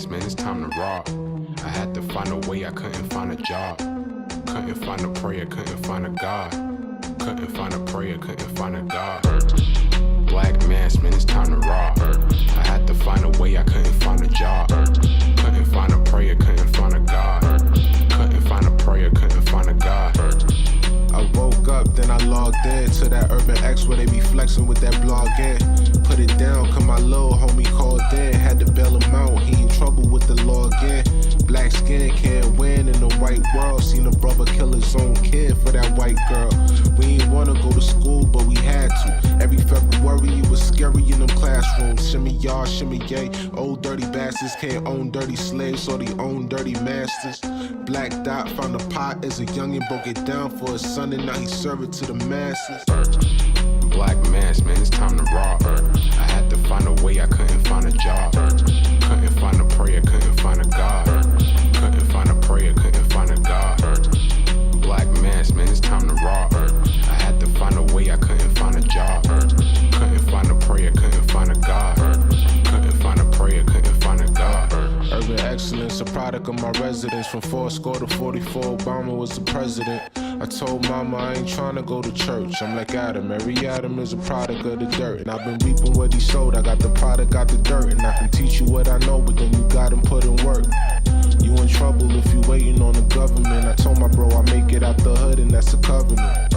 mask, man, it's time to rock. I had to find a way, I couldn't find a job. Couldn't find a prayer, couldn't find a God. Couldn't find a prayer, couldn't find a God. Black mask, man, it's time to rock. I had to find a way, I couldn't find a job. Couldn't find a prayer, couldn't find a God. Couldn't find a prayer, couldn't find a God. I woke up, then I logged in to that Urban X where they be flexing with that blog in. Put it down, cause my little homie called in. Had to bail him out, he in trouble with the law again. Black skin can't win in the white world. Seen a brother kill his own kid for that white girl. We ain't wanna go to school, but we had to. Every February it was scary in them classrooms. Shimmy y'all, shimmy yay. Old dirty bastards can't own dirty slaves, so they own dirty masters. Black Dot found a pot as a youngin', broke it down for his son, and now he serve it to the masses. Black mask, man, it's time to rock. I had to find a way, I couldn't find a job. Couldn't find a prayer, couldn't find a God. Couldn't find a prayer, couldn't find a God. Black mask, man, it's time to rock. I had to find a way, I couldn't find a job. Couldn't find a prayer, couldn't find a God. Couldn't find a prayer, couldn't find a God. Urban excellence, a product of my residence. From 4 to 44, Obama was the president. I told mama I ain't trying to go to church. I'm like Adam, every Adam is a product of the dirt. And I've been reaping what he sowed. I got the product, got the dirt. And I can teach you what I know, but then you got him put in work. You in trouble if you waiting on the government. I told my bro I make it out the hood, and that's a covenant.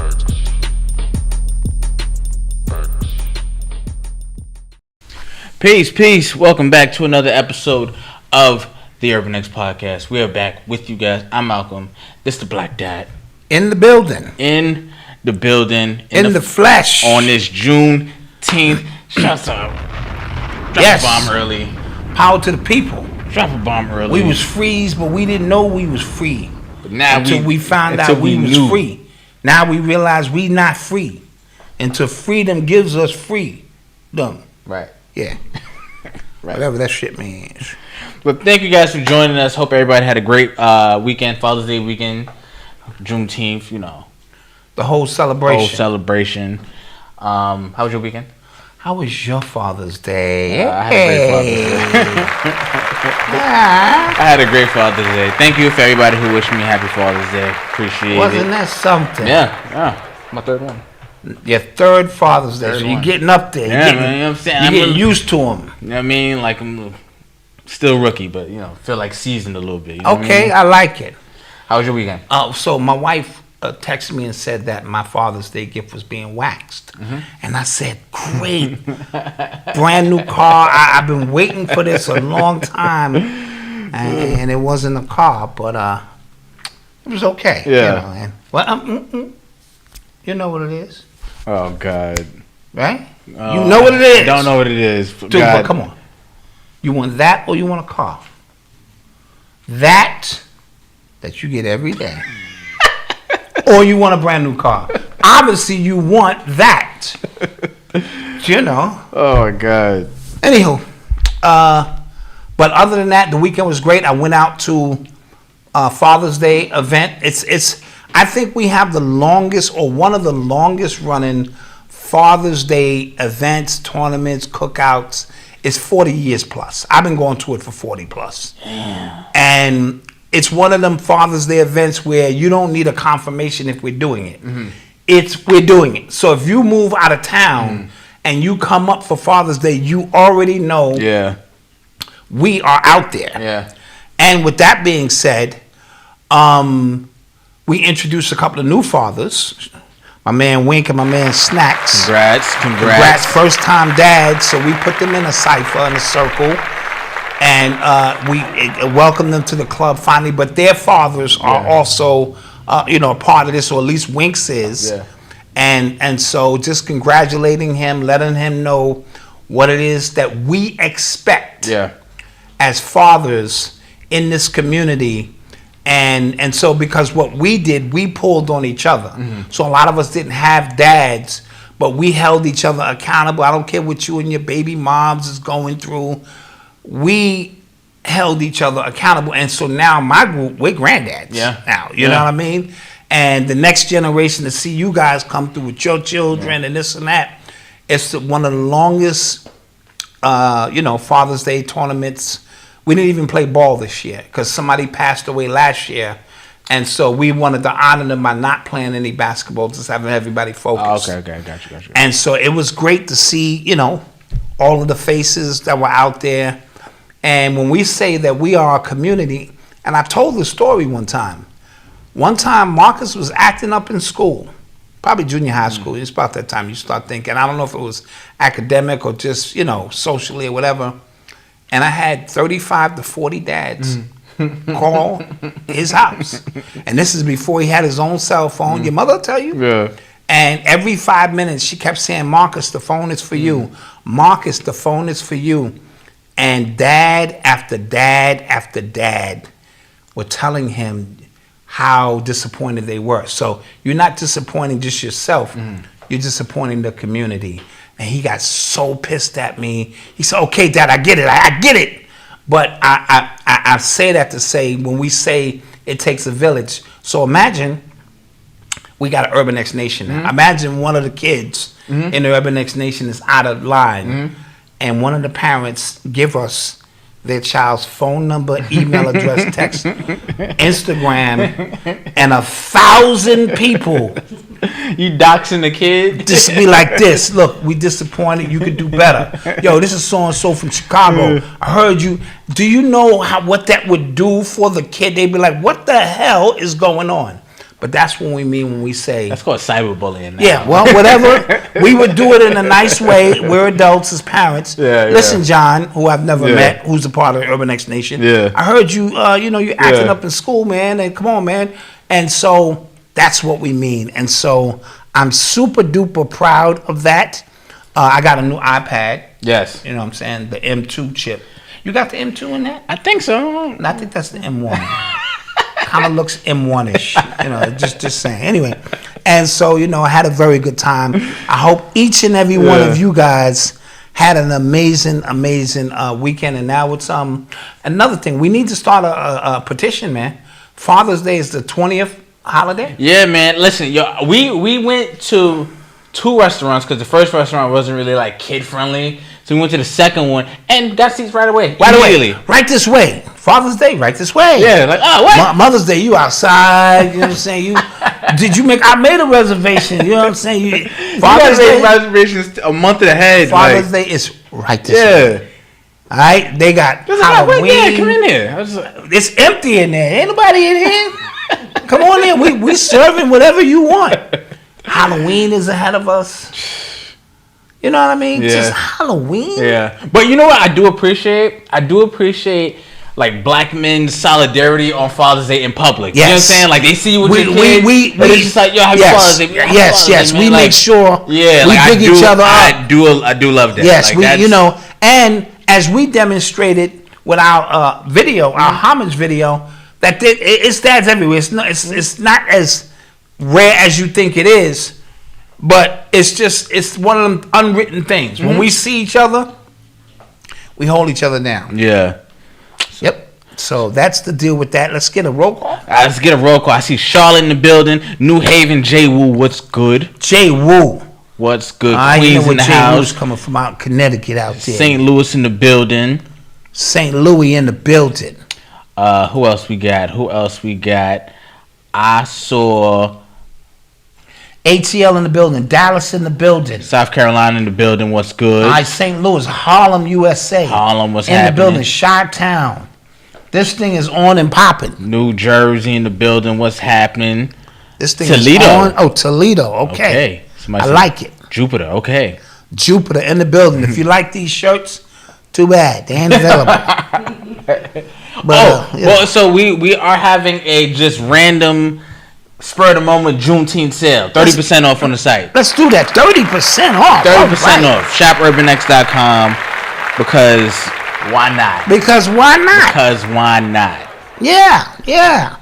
Peace. Welcome back to another episode of the Urban X Podcast. We are back with you guys. I'm Malcolm. This is the Black Dot. In the building. In the flesh. On this Juneteenth. Shut up. Drop a bomb early. Power to the people. Drop a bomb early. We was freeze, but we didn't know we was free. But now until we found out we was free. Now we realize we not free. Until freedom gives us freedom. Right. Yeah. Right. Whatever that shit means. But thank you guys for joining us. Hope everybody had a great weekend, Father's Day weekend, Juneteenth, you know. The whole celebration. How was your weekend? How was your Father's Day? I had a great Father's Day. I had a great Father's Day. Thank you for everybody who wished me happy Father's Day. Appreciate it. Wasn't that something? Yeah. My third one. Your third Father's Day. So you're getting up there. Yeah, man, you know what I'm saying? You're getting used to them. You know what I mean? Like, I'm still rookie, but, you know, feel like seasoned a little bit. You know okay, I like it. How was your weekend? So my wife texted me and said that my Father's Day gift was being waxed. Mm-hmm. And I said, great. Brand new car. I've been waiting for this a long time. And it wasn't a car, but it was okay. Yeah. You know what it is. Oh, God. Right? You know what it is. I don't know what it is. Dude, but come on. You want that or you want a car? That you get every day. Or you want a brand new car. Obviously, you want that. You know. Oh, my God. Anywho. But other than that, the weekend was great. I went out to a Father's Day event. I think we have the longest or one of the longest running Father's Day events, tournaments, cookouts. It's 40 years plus. I've been going to it for 40 plus. Yeah. And it's one of them Father's Day events where you don't need a confirmation if we're doing it. Mm-hmm. We're doing it. So if you move out of town and you come up for Father's Day, you already know we are out there. Yeah. And with that being said, we introduced a couple of new fathers. My man Wink and my man Snacks. Congrats. First time dads. So we put them in a cipher, in a circle. And we welcomed them to the club finally. But their fathers are also, a part of this, or at least Wink's is. Yeah. And so just congratulating him, letting him know what it is that we expect as fathers in this community. And so because what we did, we pulled on each other. Mm-hmm. So a lot of us didn't have dads, but we held each other accountable. I don't care what you and your baby moms is going through. We held each other accountable. And so now my group, we're granddads now. You know what I mean? And the next generation to see you guys come through with your children and this and that. It's one of the longest, Father's Day tournaments We didn't even play ball this year because somebody passed away last year. And so we wanted to honor them by not playing any basketball, just having everybody focused. Oh, okay, got you. And so it was great to see, you know, all of the faces that were out there. And when we say that we are a community, and I told the story one time. One time Marcus was acting up in school, probably junior high school. It's about that time you start thinking. I don't know if it was academic or just, you know, socially or whatever. And I had 35 to 40 dads call his house. And this is before he had his own cell phone. Your mother will tell you? Yeah. And every 5 minutes she kept saying, Marcus, the phone is for you. Marcus, the phone is for you. And dad after dad after dad were telling him how disappointed they were. So you're not disappointing just yourself. You're disappointing the community. And he got so pissed at me. He said, okay, Dad, I get it. I get it. But I say that to say, when we say it takes a village, so imagine we got an Urban X Nation now. Imagine one of the kids in the Urban X Nation is out of line, and one of the parents give us their child's phone number, email address, text, Instagram, and 1,000 people. You doxing the kid? Just be like this. Look, we disappointed. You could do better. Yo, this is so-and-so from Chicago. I heard you. Do you know what that would do for the kid? They'd be like, what the hell is going on? But that's what we mean when we say... That's called cyberbullying now. Yeah, well, whatever. We would do it in a nice way. We're adults as parents. Yeah, Listen, John, who I've never met, who's a part of the Urban X Nation. Yeah. I heard you, you're acting up in school, man. And come on, man. And so that's what we mean. And so I'm super duper proud of that. I got a new iPad. Yes. You know what I'm saying? The M2 chip. You got the M2 in that? I think so. And I think that's the M1. Kind of looks M1-ish, just saying. Anyway, and so, I had a very good time. I hope each and every one of you guys had an amazing weekend. And now it's another thing. We need to start a petition, man. Father's Day is the 20th holiday. Yeah, man. Listen, we went to 2 restaurants because the first restaurant wasn't really like kid friendly. So we went to the second one and got seats right away. Right this way. Father's Day, right this way. Yeah, like, oh, what? Mother's Day, you outside. You know what I'm saying? I made a reservation. You know what I'm saying? Father's Day reservations a month ahead. Father's Day is right this way. All right, they got Halloween. Yeah, come in here. It's empty in there. Ain't nobody in here. Come on in. We serving whatever you want. Halloween is ahead of us. You know what I mean? Yeah. Just Halloween. Yeah. But you know what I do appreciate? I do appreciate like black men's solidarity on Father's Day in public. Yes. You know what I'm saying? Like they see you with your kids. It's just like, yo, happy Father's Day. Yes. We make sure we pick each other up. I do love that. Yes, like, and as we demonstrated with our video, our homage video, that it's dads everywhere. It's not as rare as you think it is. But it's one of them unwritten things. When we see each other, we hold each other down. Yeah. Yep. So that's the deal with that. Let's get a roll call. Let's get a roll call. I see Charlotte in the building. New Haven, J. Woo, what's good? J. Woo. What's good? Queens in the house. J. Woo's coming from out Connecticut out there. St. Louis in the building. St. Louis in the building. Who else we got? I saw... ATL in the building, Dallas in the building, South Carolina in the building. What's good? St. Louis, Harlem, USA. Harlem, what's in happening? In the building, Chi-Town. This thing is on and popping. New Jersey in the building. What's happening? This thing Toledo. is on. Oh, Toledo. Okay. I like it. Jupiter. Okay. Jupiter in the building. If you like these shirts, too bad they ain't available. Well, so we are having a just random. Spur of the moment Juneteenth sale. 30% off on the site. Let's do that. 30% off. 30% off. ShopUrbanX.com. Because why not? Because why not? Because why not? Yeah.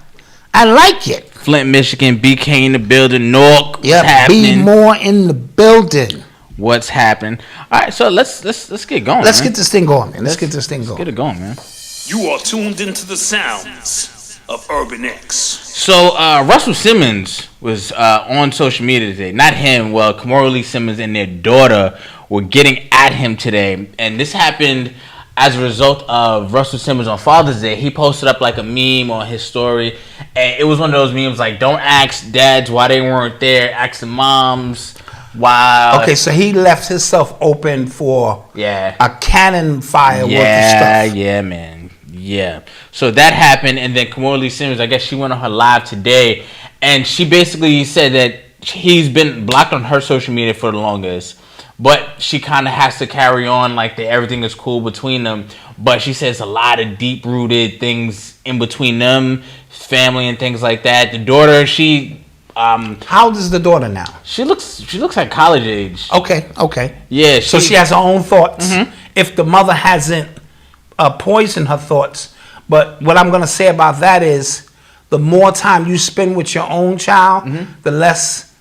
I like it. Flint, Michigan. BK in the building. Newark. Yeah. Be more in the building. What's happening? All right. So let's get going. Let's get this thing going, man. Let's get this thing going. Get it going, man. You are tuned into the sounds of Urban X. So Russell Simmons was on social media today. Not him. Well, Kamora Lee Simmons and their daughter were getting at him today, and this happened as a result of Russell Simmons on Father's Day, he posted up like a meme on his story, and it was one of those memes like, don't ask dads why they weren't there, ask the moms why. Okay, so he left himself open for a cannon fire worth of stuff. Yeah, man. Yeah. So that happened, and then Kamala Simmons, I guess she went on her live today, and she basically said that he's been blocked on her social media for the longest, but she kind of has to carry on like that everything is cool between them. But she says a lot of deep-rooted things in between them, family and things like that. The daughter, how old is the daughter now? She looks like college age. Okay. Yeah. So she has her own thoughts. Mm-hmm. If the mother hasn't poisoned her thoughts. But what I'm going to say about that is the more time you spend with your own child, the less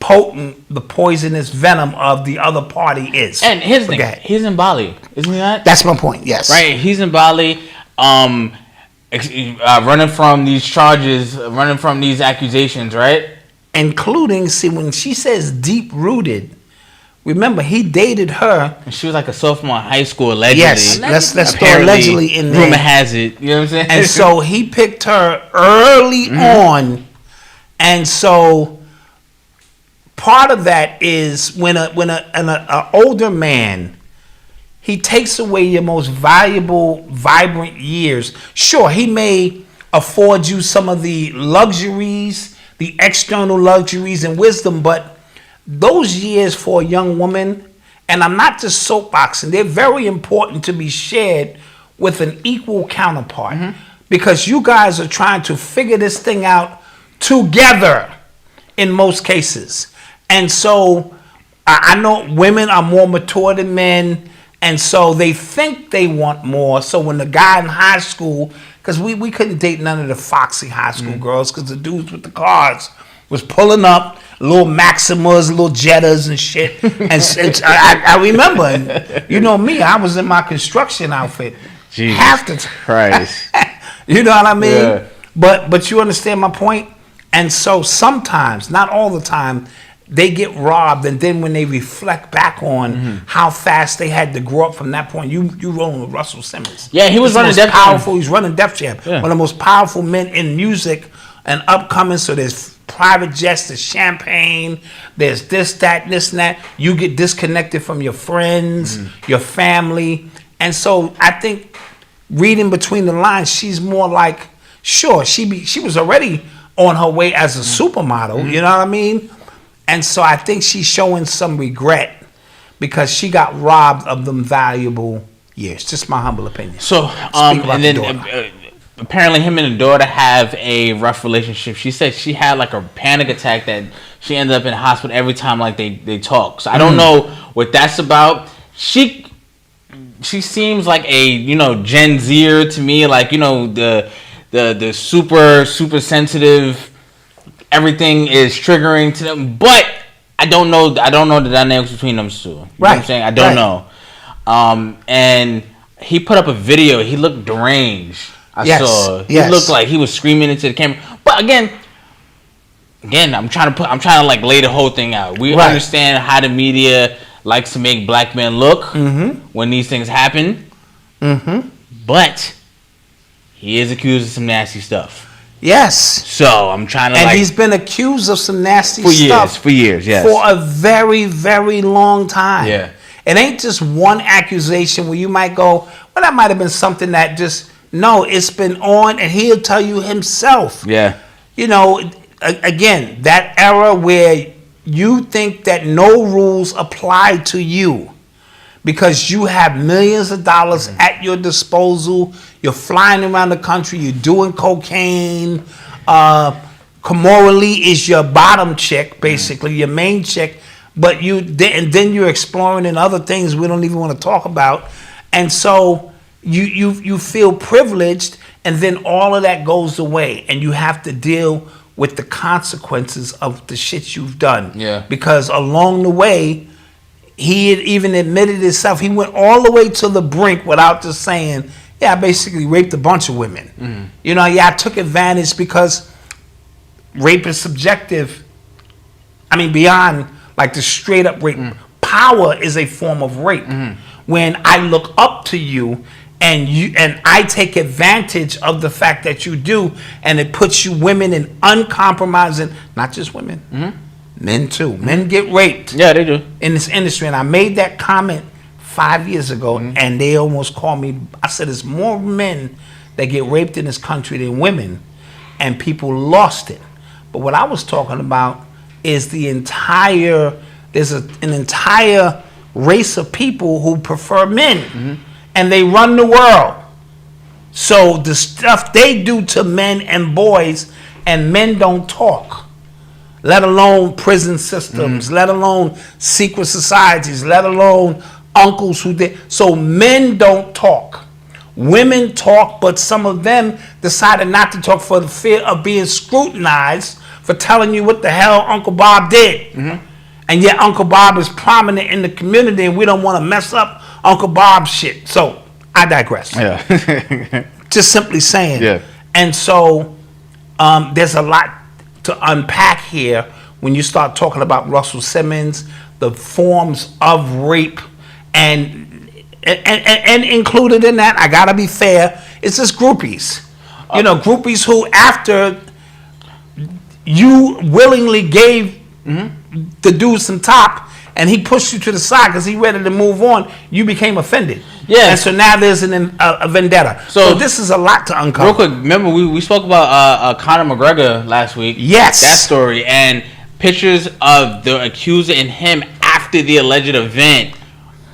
potent the poisonous venom of the other party is. And here's the thing, he's in Bali, isn't he not? That's my point, yes. Right, he's in Bali, running from these charges, running from these accusations, right? Including, see, when she says deep-rooted, remember, he dated her. And she was like a sophomore in high school, allegedly. Yes, let's throw allegedly in there. Rumor has it, you know what I'm saying? And so he picked her early on, and so part of that is when an older man, he takes away your most valuable, vibrant years. Sure, he may afford you some of the luxuries, the external luxuries and wisdom, but those years for a young woman, and I'm not just soapboxing, they're very important to be shared with an equal counterpart, because you guys are trying to figure this thing out together in most cases. And so I know women are more mature than men, and so they think they want more. So when the guy in high school, because we couldn't date none of the foxy high school girls, because the dudes with the cars was pulling up, little Maximas, little Jettas and shit. And I remember, and you know me, I was in my construction outfit. Jesus half the time. Christ. You know what I mean? Yeah. But you understand my point? And so sometimes, not all the time, they get robbed, and then when they reflect back on how fast they had to grow up from that point, you rolling with Russell Simmons. Yeah, he was running Def Jam. Powerful. He's running Def Jam. Yeah. One of the most powerful men in music and upcoming. So there's private jets, there's champagne, there's this, that, this, and that. You get disconnected from your friends, your family, and so I think reading between the lines, she's more like, sure, she was already on her way as a supermodel. You know what I mean? And so I think she's showing some regret because she got robbed of them valuable years. Just my humble opinion. So, and then apparently him and the daughter have a rough relationship. She said she had like a panic attack that she ended up in the hospital every time like they talk. So I don't know what that's about. She seems like a Gen Zer to me, like the super sensitive. Everything is triggering to them, but I don't know the dynamics between them two. You know what I'm saying? I don't know. And he put up a video. He looked deranged. I saw. He looked like he was screaming into the camera. But again, I'm trying to like lay the whole thing out. We understand how the media likes to make black men look when these things happen. But he is accused of some nasty stuff. Yes. So I'm trying to and he's been accused of some nasty stuff for years, yes. For a very, very long time. Yeah. It ain't just one accusation where you might go, well, that might have been something that just, no, it's been on, and he'll tell you himself. Yeah. Again, that era where you think that no rules apply to you because you have millions of dollars at your disposal. You're flying around the country. You're doing cocaine. Kamorally is your bottom chick, basically, your main chick. But then you're exploring in other things we don't even want to talk about. And so you feel privileged, and then all of that goes away, and you have to deal with the consequences of the shit you've done. Yeah. Because along the way, he had even admitted himself. He went all the way to the brink without just saying, yeah, I basically raped a bunch of women. I took advantage because rape is subjective. I mean, beyond like the straight up rape. Power is a form of rape. when I look up to you and I take advantage of the fact that you do, and it puts you women in uncompromising, not just women, men too. Men get raped. Yeah, they do. In this industry, and I made that comment 5 years ago, and they almost called me. I said, there's more men that get raped in this country than women, and people lost it. But what I was talking about is there's an entire race of people who prefer men, and they run the world. So the stuff they do to men and boys, and men don't talk, let alone prison systems, let alone secret societies, let alone uncles who did. So men don't talk. Women talk, but some of them decided not to talk for the fear of being scrutinized for telling you what the hell Uncle Bob did. And yet Uncle Bob is prominent in the community, and we don't want to mess up Uncle Bob's shit. So I digress. Yeah. Just simply saying. Yeah. And so there's a lot to unpack here when you start talking about Russell Simmons, the forms of rape, and included in that, I gotta be fair, it's just groupies. You know, groupies who, after you willingly gave the dude some top, and he pushed you to the side because he ready to move on, you became offended. Yeah. And so now there's a vendetta. So this is a lot to uncover. Real quick, remember we spoke about Conor McGregor last week. Yes. That story, and pictures of the accuser and him after the alleged event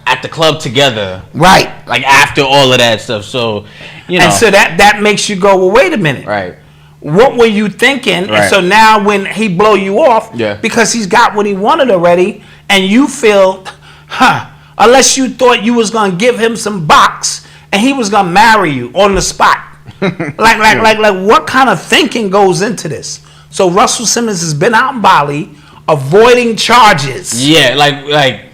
at the club together. Right. Like after all of that stuff. So, you know. And so that makes you go, well, wait a minute. Right. What were you thinking? Right. And so now when he blow you off, because he's got what he wanted already, and you feel, unless you thought you was gonna give him some box and he was gonna marry you on the spot. like what kind of thinking goes into this? So Russell Simmons has been out in Bali avoiding charges. Yeah, like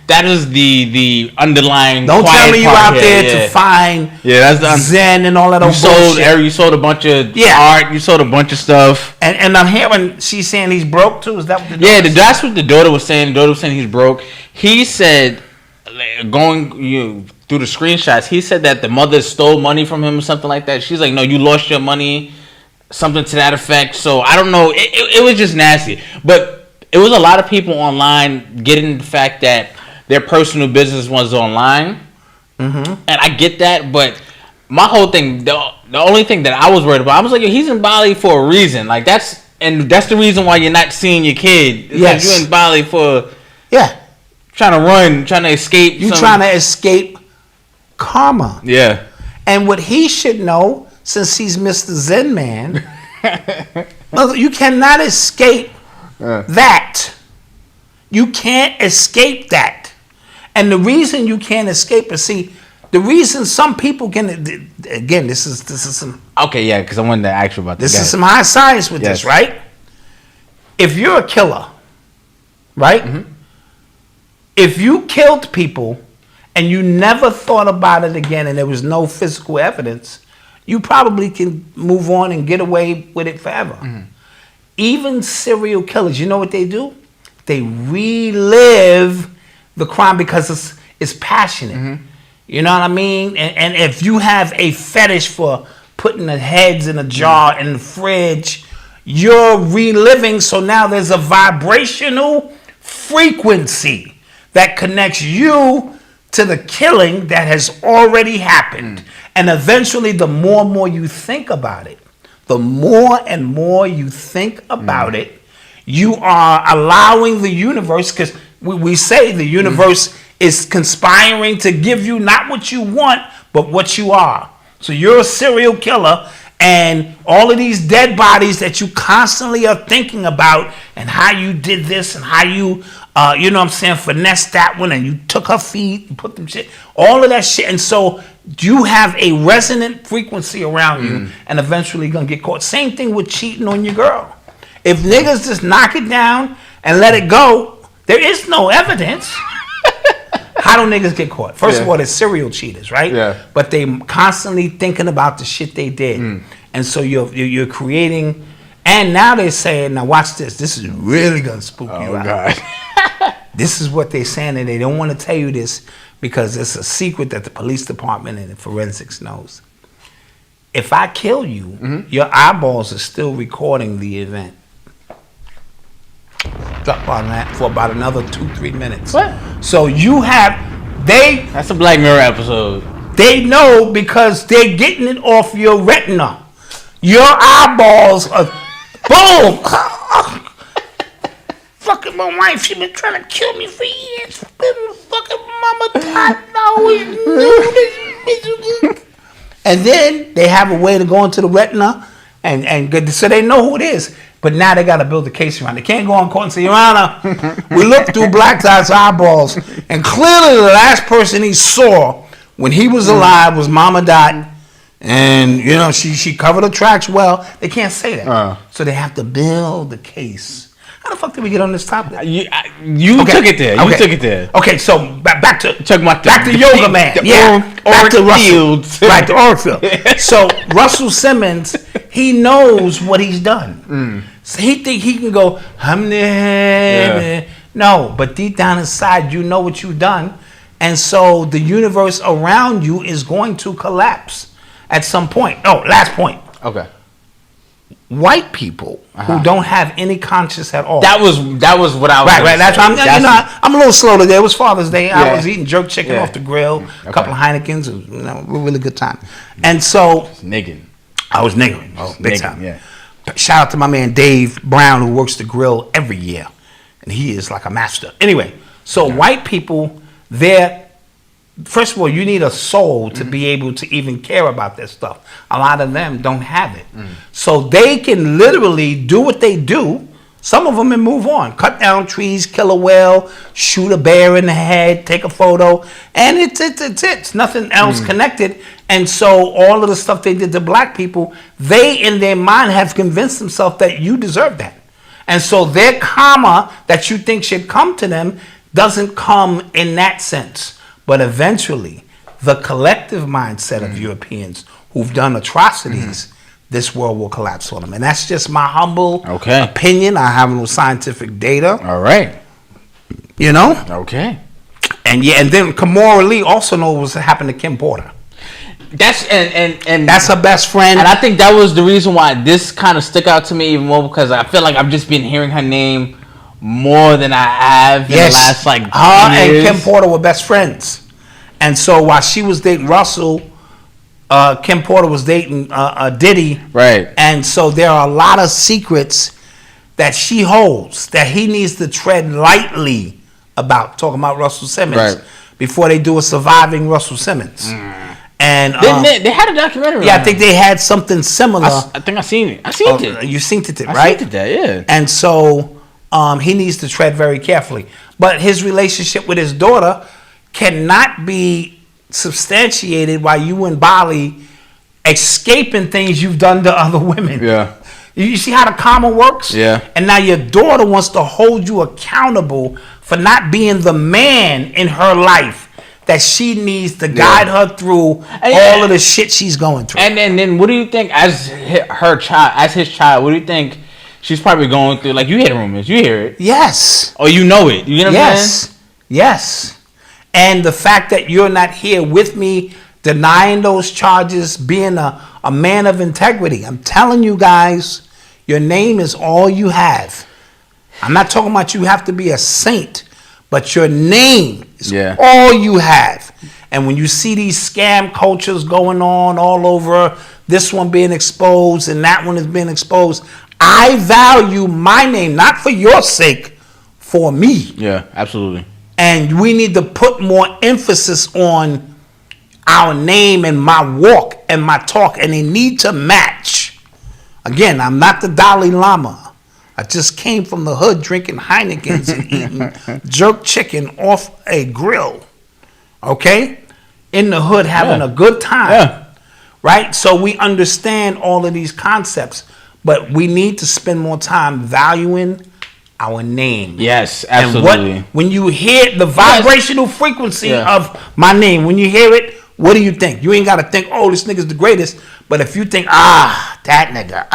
that is the underlying. Don't tell me you out there to find that's the Zen and all that old bullshit. You sold a bunch of art. You sold a bunch of stuff. And I'm hearing she's saying he's broke too. Is that what the daughter said? That's what the daughter was saying. The daughter was saying he's broke. He said, going through the screenshots, he said that the mother stole money from him or something like that. She's like, no, you lost your money, something to that effect. So I don't know. It was just nasty. But it was a lot of people online getting the fact that their personal business was online, and I get that. But my whole thing, the only thing that I was worried about, I was like, he's in Bali for a reason. Like that's the reason why you're not seeing your kid. Yes, you're in Bali for trying to escape. You trying to escape karma. Yeah, and what he should know, since he's Mr. Zen Man, you cannot escape that. You can't escape that. And the reason you can't escape is, the reason some people can, again, this is some. Okay, yeah, because I wanted to ask you about this. This is some high science with this, right? If you're a killer, right? If you killed people and you never thought about it again and there was no physical evidence, you probably can move on and get away with it forever. Even serial killers, you know what they do? They relive the crime because it's passionate. You know what I mean? And if you have a fetish for putting the heads in a jar in the fridge, you're reliving. So now there's a vibrational frequency that connects you to the killing that has already happened. And eventually, the more and more you think about it, the more and more you think about it, you are allowing the universe, because we say the universe is conspiring to give you not what you want, but what you are. So you're a serial killer, and all of these dead bodies that you constantly are thinking about, and how you did this, and how you, you know what I'm saying, finessed that one, and you took her feet and put them shit, all of that shit. And so you have a resonant frequency around you, and eventually you're going to get caught. Same thing with cheating on your girl. If niggas just knock it down and let it go, there is no evidence. How do niggas get caught? First of all, they're serial cheaters, right? Yeah. But they constantly thinking about the shit they did. And so you're creating, and now they're saying, now watch this. This is really going to spook you out. God. This is what they're saying, and they don't want to tell you this because it's a secret that the police department and the forensics knows. If I kill you, your eyeballs are still recording the event. Drop on that for about another 2-3 minutes. What? So you have That's a Black Mirror episode. They know because they're getting it off your retina. Your eyeballs are boom. Fucking my wife, she been trying to kill me for years. Fucking mama died. And then they have a way to go into the retina and so they know who it is. But now they got to build a case around it. They can't go on court and say, Your Honor, we looked through Black Dot's eyeballs, and clearly the last person he saw when he was alive was Mama Dot, and you know she covered her tracks well. They can't say that, so they have to build the case. How the fuck did we get on this topic? You took it there. You took it there. Okay, so back to the Yoga Man. Back to Russell. Right, to Orfield. So Russell Simmons, he knows what he's done. So he think he can go, no, but deep down inside, you know what you've done. And so the universe around you is going to collapse at some point. Oh, last point. Okay. White people who don't have any conscience at all. That was what I was. Right. That's why I'm a little slow today. It was Father's Day. Yeah. I was eating jerk chicken off the grill, a couple of Heinekens. It was a really good time. And so I was niggering. Oh, big time. Yeah. Shout out to my man Dave Brown who works the grill every year, and he is like a master. Anyway, so white people, first of all, you need a soul to be able to even care about this stuff. A lot of them don't have it. So they can literally do what they do, some of them, and move on. Cut down trees, kill a whale, shoot a bear in the head, take a photo, and it's nothing else connected. And so all of the stuff they did to black people, they in their mind have convinced themselves that you deserve that. And so their karma that you think should come to them doesn't come in that sense. But eventually, the collective mindset of Europeans who've done atrocities, this world will collapse on them. And that's just my humble opinion. I have no scientific data. All right. You know? Okay. And then Kamora Lee also knows what happened to Kim Porter. That's and that's her best friend. And I think that was the reason why this kind of stuck out to me even more, because I feel like I've just been hearing her name more than I have in the last her years. And Kim Porter were best friends. And so while she was dating Russell, Kim Porter was dating Diddy. Right. And so there are a lot of secrets that she holds that he needs to tread lightly about, talking about Russell Simmons, before they do a Surviving Russell Simmons. And they had a documentary. Yeah, I think they had something similar. I think I seen it. I seen it. You seen it, right? I seen it, yeah. And so he needs to tread very carefully. But his relationship with his daughter cannot be substantiated while you in Bali escaping things you've done to other women. Yeah. You see how the karma works? Yeah. And now your daughter wants to hold you accountable for not being the man in her life that she needs to guide her through all of the shit she's going through. And then what do you think as his child, what do you think she's probably going through? Like, you hear rumors, you hear it. Yes. Or you know it. You know what I'm saying? Yes. And the fact that you're not here with me denying those charges, being a man of integrity. I'm telling you guys, your name is all you have. I'm not talking about you have to be a saint, but your name is all you have. And when you see these scam cultures going on all over, this one being exposed and that one is being exposed, I value my name, not for your sake, for me. Yeah, absolutely. And we need to put more emphasis on our name and my walk and my talk, and they need to match. Again, I'm not the Dalai Lama. I just came from the hood drinking Heinekens and eating jerk chicken off a grill. Okay? In the hood having a good time. Yeah. Right? So we understand all of these concepts, but we need to spend more time valuing our name. Yes, absolutely. And when you hear the vibrational frequency of my name, when you hear it, what do you think? You ain't got to think, oh, this nigga's the greatest. But if you think, that nigga,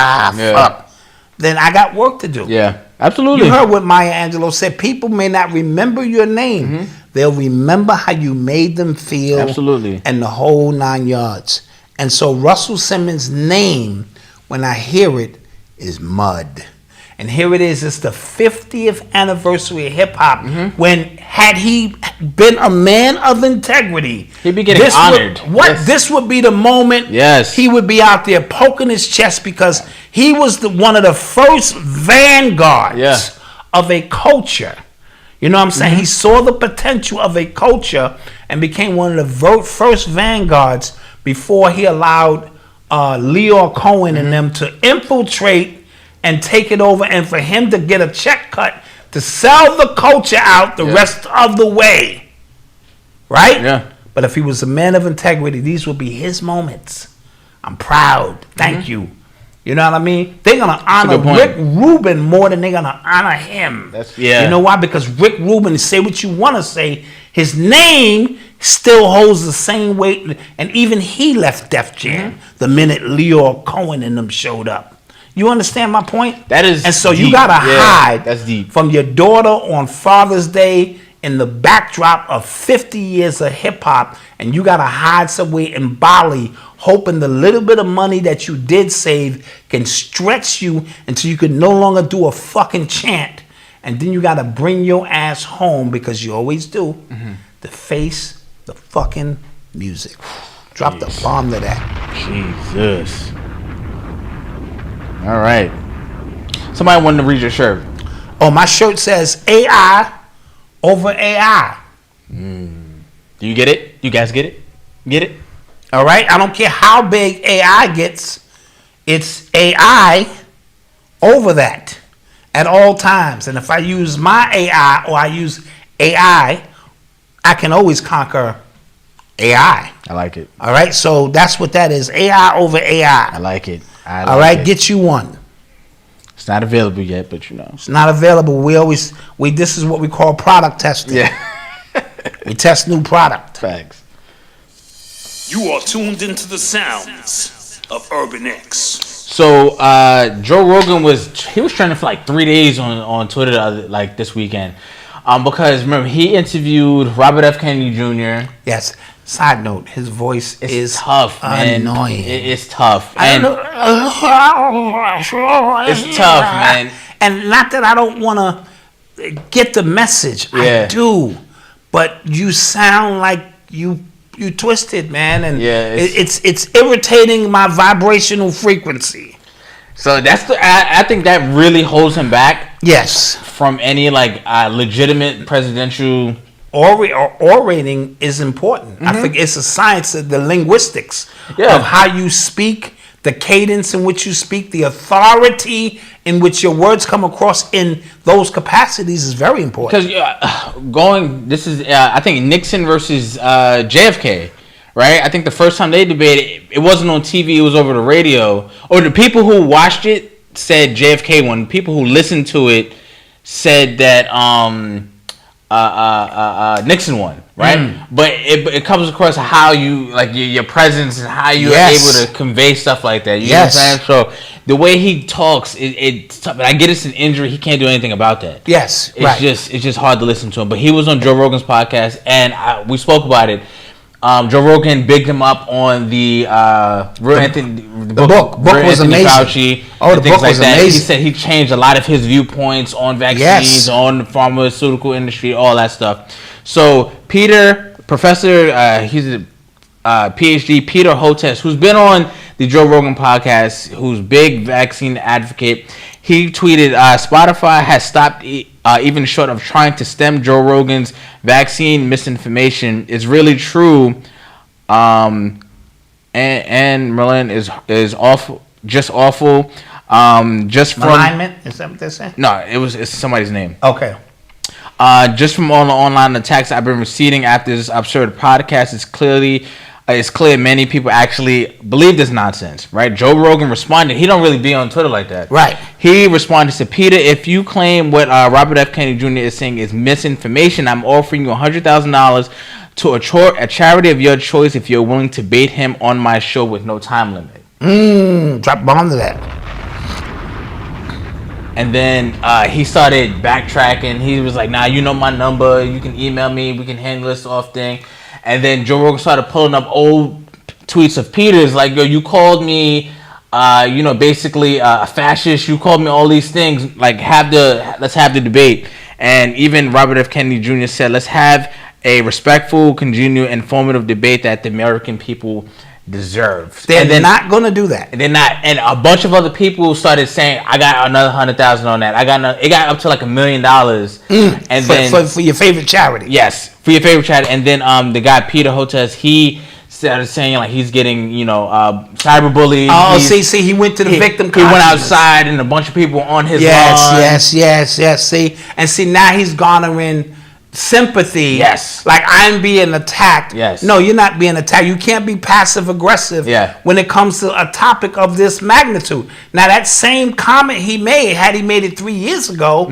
fuck, then I got work to do. Yeah. Absolutely. You heard what Maya Angelou said. People may not remember your name. Mm-hmm. They'll remember how you made them feel. Absolutely. And the whole 9 yards. And so Russell Simmons' name, when I hear it, is Mud. And here it is. It's the 50th anniversary of hip-hop. Mm-hmm. When, had he been a man of integrity, he'd be getting honored. This would be the moment he would be out there poking his chest, because he was one of the first vanguards of a culture. You know what I'm saying? Mm-hmm. He saw the potential of a culture and became one of the first vanguards before he allowed Lyor Cohen and them to infiltrate and take it over, and for him to get a check cut to sell the culture out the rest of the way. Right? Yeah. But if he was a man of integrity, these would be his moments. I'm proud. Thank you. You know what I mean? They're going to honor Rick Rubin more than they're going to honor him. You know why? Because Rick Rubin, say what you want to say, his name still holds the same weight. And even he left Def Jam the minute Lyor Cohen and them showed up. You understand my point? That is And so deep. You got to hide that's deep. from your daughter on Father's Day in the backdrop of 50 years of hip-hop, and you got to hide somewhere in Bali, hoping the little bit of money that you did save can stretch you until you can no longer do a fucking chant. And then you got to bring your ass home, because you always do, to face the fucking music. Drop the bomb to that. Jesus. All right. Somebody wanted to read your shirt. Oh, my shirt says AI over AI. Do you get it? You guys get it? Get it? All right. I don't care how big AI gets. It's AI over that at all times. And if I use my AI or I use AI, I can always conquer AI. I like it. All right. So that's what that is. AI over AI. I like it. All right, get you one. It's not available yet, but you know. It's not available. This is what we call product testing. Yeah. We test new product. Facts. You are tuned into the sounds of Urban X. So Joe Rogan was trending for like 3 days on Twitter this weekend. Because remember, he interviewed Robert F. Kennedy Jr. Yes. Side note, his voice is tough, man. Annoying. It's tough. And it's tough, man. And not that I don't want to get the message. I do. But you sound like you twisted, man. And it's irritating my vibrational frequency. So I think that really holds him back. Yes. From any legitimate presidential. Orating is important. I think it's a science of the linguistics of how you speak, the cadence in which you speak, the authority in which your words come across in those capacities is very important. Because I think Nixon versus JFK, right? I think the first time they debated, it wasn't on TV, it was over the radio. Or the people who watched it said JFK won. People who listened to it said that Nixon won, right? But it comes across how you your presence and how you're able to convey stuff like that. You know what I'm saying? So the way he talks, I get it's an injury. He can't do anything about that. Yes, it's just hard to listen to him. But he was on Joe Rogan's podcast, and we spoke about it. Joe Rogan bigged him up on the book was amazing. Fauci, the book was amazing. He said he changed a lot of his viewpoints on vaccines, on the pharmaceutical industry, all that stuff. So Professor, he's a PhD, Peter Hotez, who's been on the Joe Rogan podcast, who's big vaccine advocate. He tweeted, Spotify has stopped even short of trying to stem Joe Rogan's vaccine misinformation. It's really true. And Merlin is awful, just awful. Just from alignment, is that what they're saying? No, it's somebody's name. Okay. Just from all the online attacks I've been receiving after this absurd podcast, it's clear many people actually believe this nonsense, right? Joe Rogan responded. He don't really be on Twitter like that. Right. He responded to Peter, if you claim what Robert F. Kennedy Jr. is saying is misinformation, I'm offering you $100,000 to a charity of your choice if you're willing to bait him on my show with no time limit. Drop bomb to that. And then he started backtracking. He was like, nah, you know my number. You can email me. We can handle this off thing. And then Joe Rogan started pulling up old tweets of Peter's like, yo, you called me, basically a fascist. You called me all these things. Like, let's have the debate. And even Robert F. Kennedy Jr. said, let's have a respectful, congenial, informative debate that the American people deserve. They're not going to do that. They're not. And a bunch of other people started saying, I got another 100,000 on that. It got up to like $1 million. And then for your favorite charity. Yes, for your favorite charity. And then the guy Peter Hotez, he started saying like he's getting cyberbullied. Oh, see, he went to the victim. He went outside and a bunch of people on his lawn. Yes. See, now he's garnering sympathy. Yes. Like, I'm being attacked. Yes. No, you're not being attacked. You can't be passive aggressive when it comes to a topic of this magnitude. Now, that same comment he made, had he made it 3 years ago,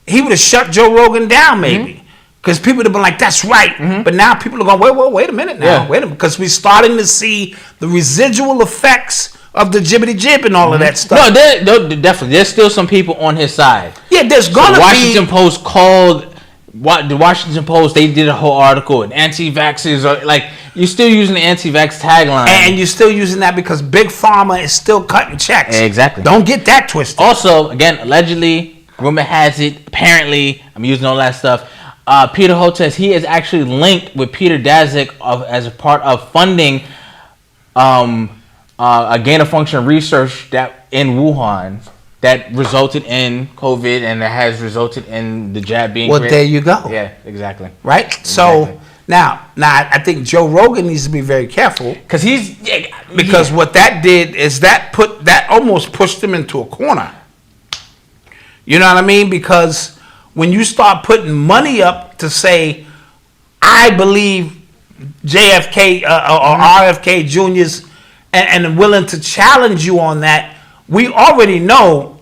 he would have shut Joe Rogan down maybe. Because people would have been like, that's right. But now people are going, wait a minute now. Wait a minute. Because we're starting to see the residual effects of the jibbity jib and all of that stuff. No, definitely. There's still some people on his side. Yeah, there's going to be. Washington Post called. The Washington Post, they did a whole article, and anti-vaxxers are like, you're still using the anti-vax tagline. And you're still using that because Big Pharma is still cutting checks. Exactly. Don't get that twisted. Also, again, allegedly, rumor has it, apparently, I'm using all that stuff, Peter Hotez, he is actually linked with Peter Daszak as a part of funding a gain-of-function research that in Wuhan that resulted in COVID and that has resulted in the jab being created. There you go. Yeah, exactly. Right? Exactly. So now I think Joe Rogan needs to be very careful. Because what that did is that almost pushed him into a corner. You know what I mean? Because when you start putting money up to say, I believe JFK or RFK Jr.'s and willing to challenge you on that, we already know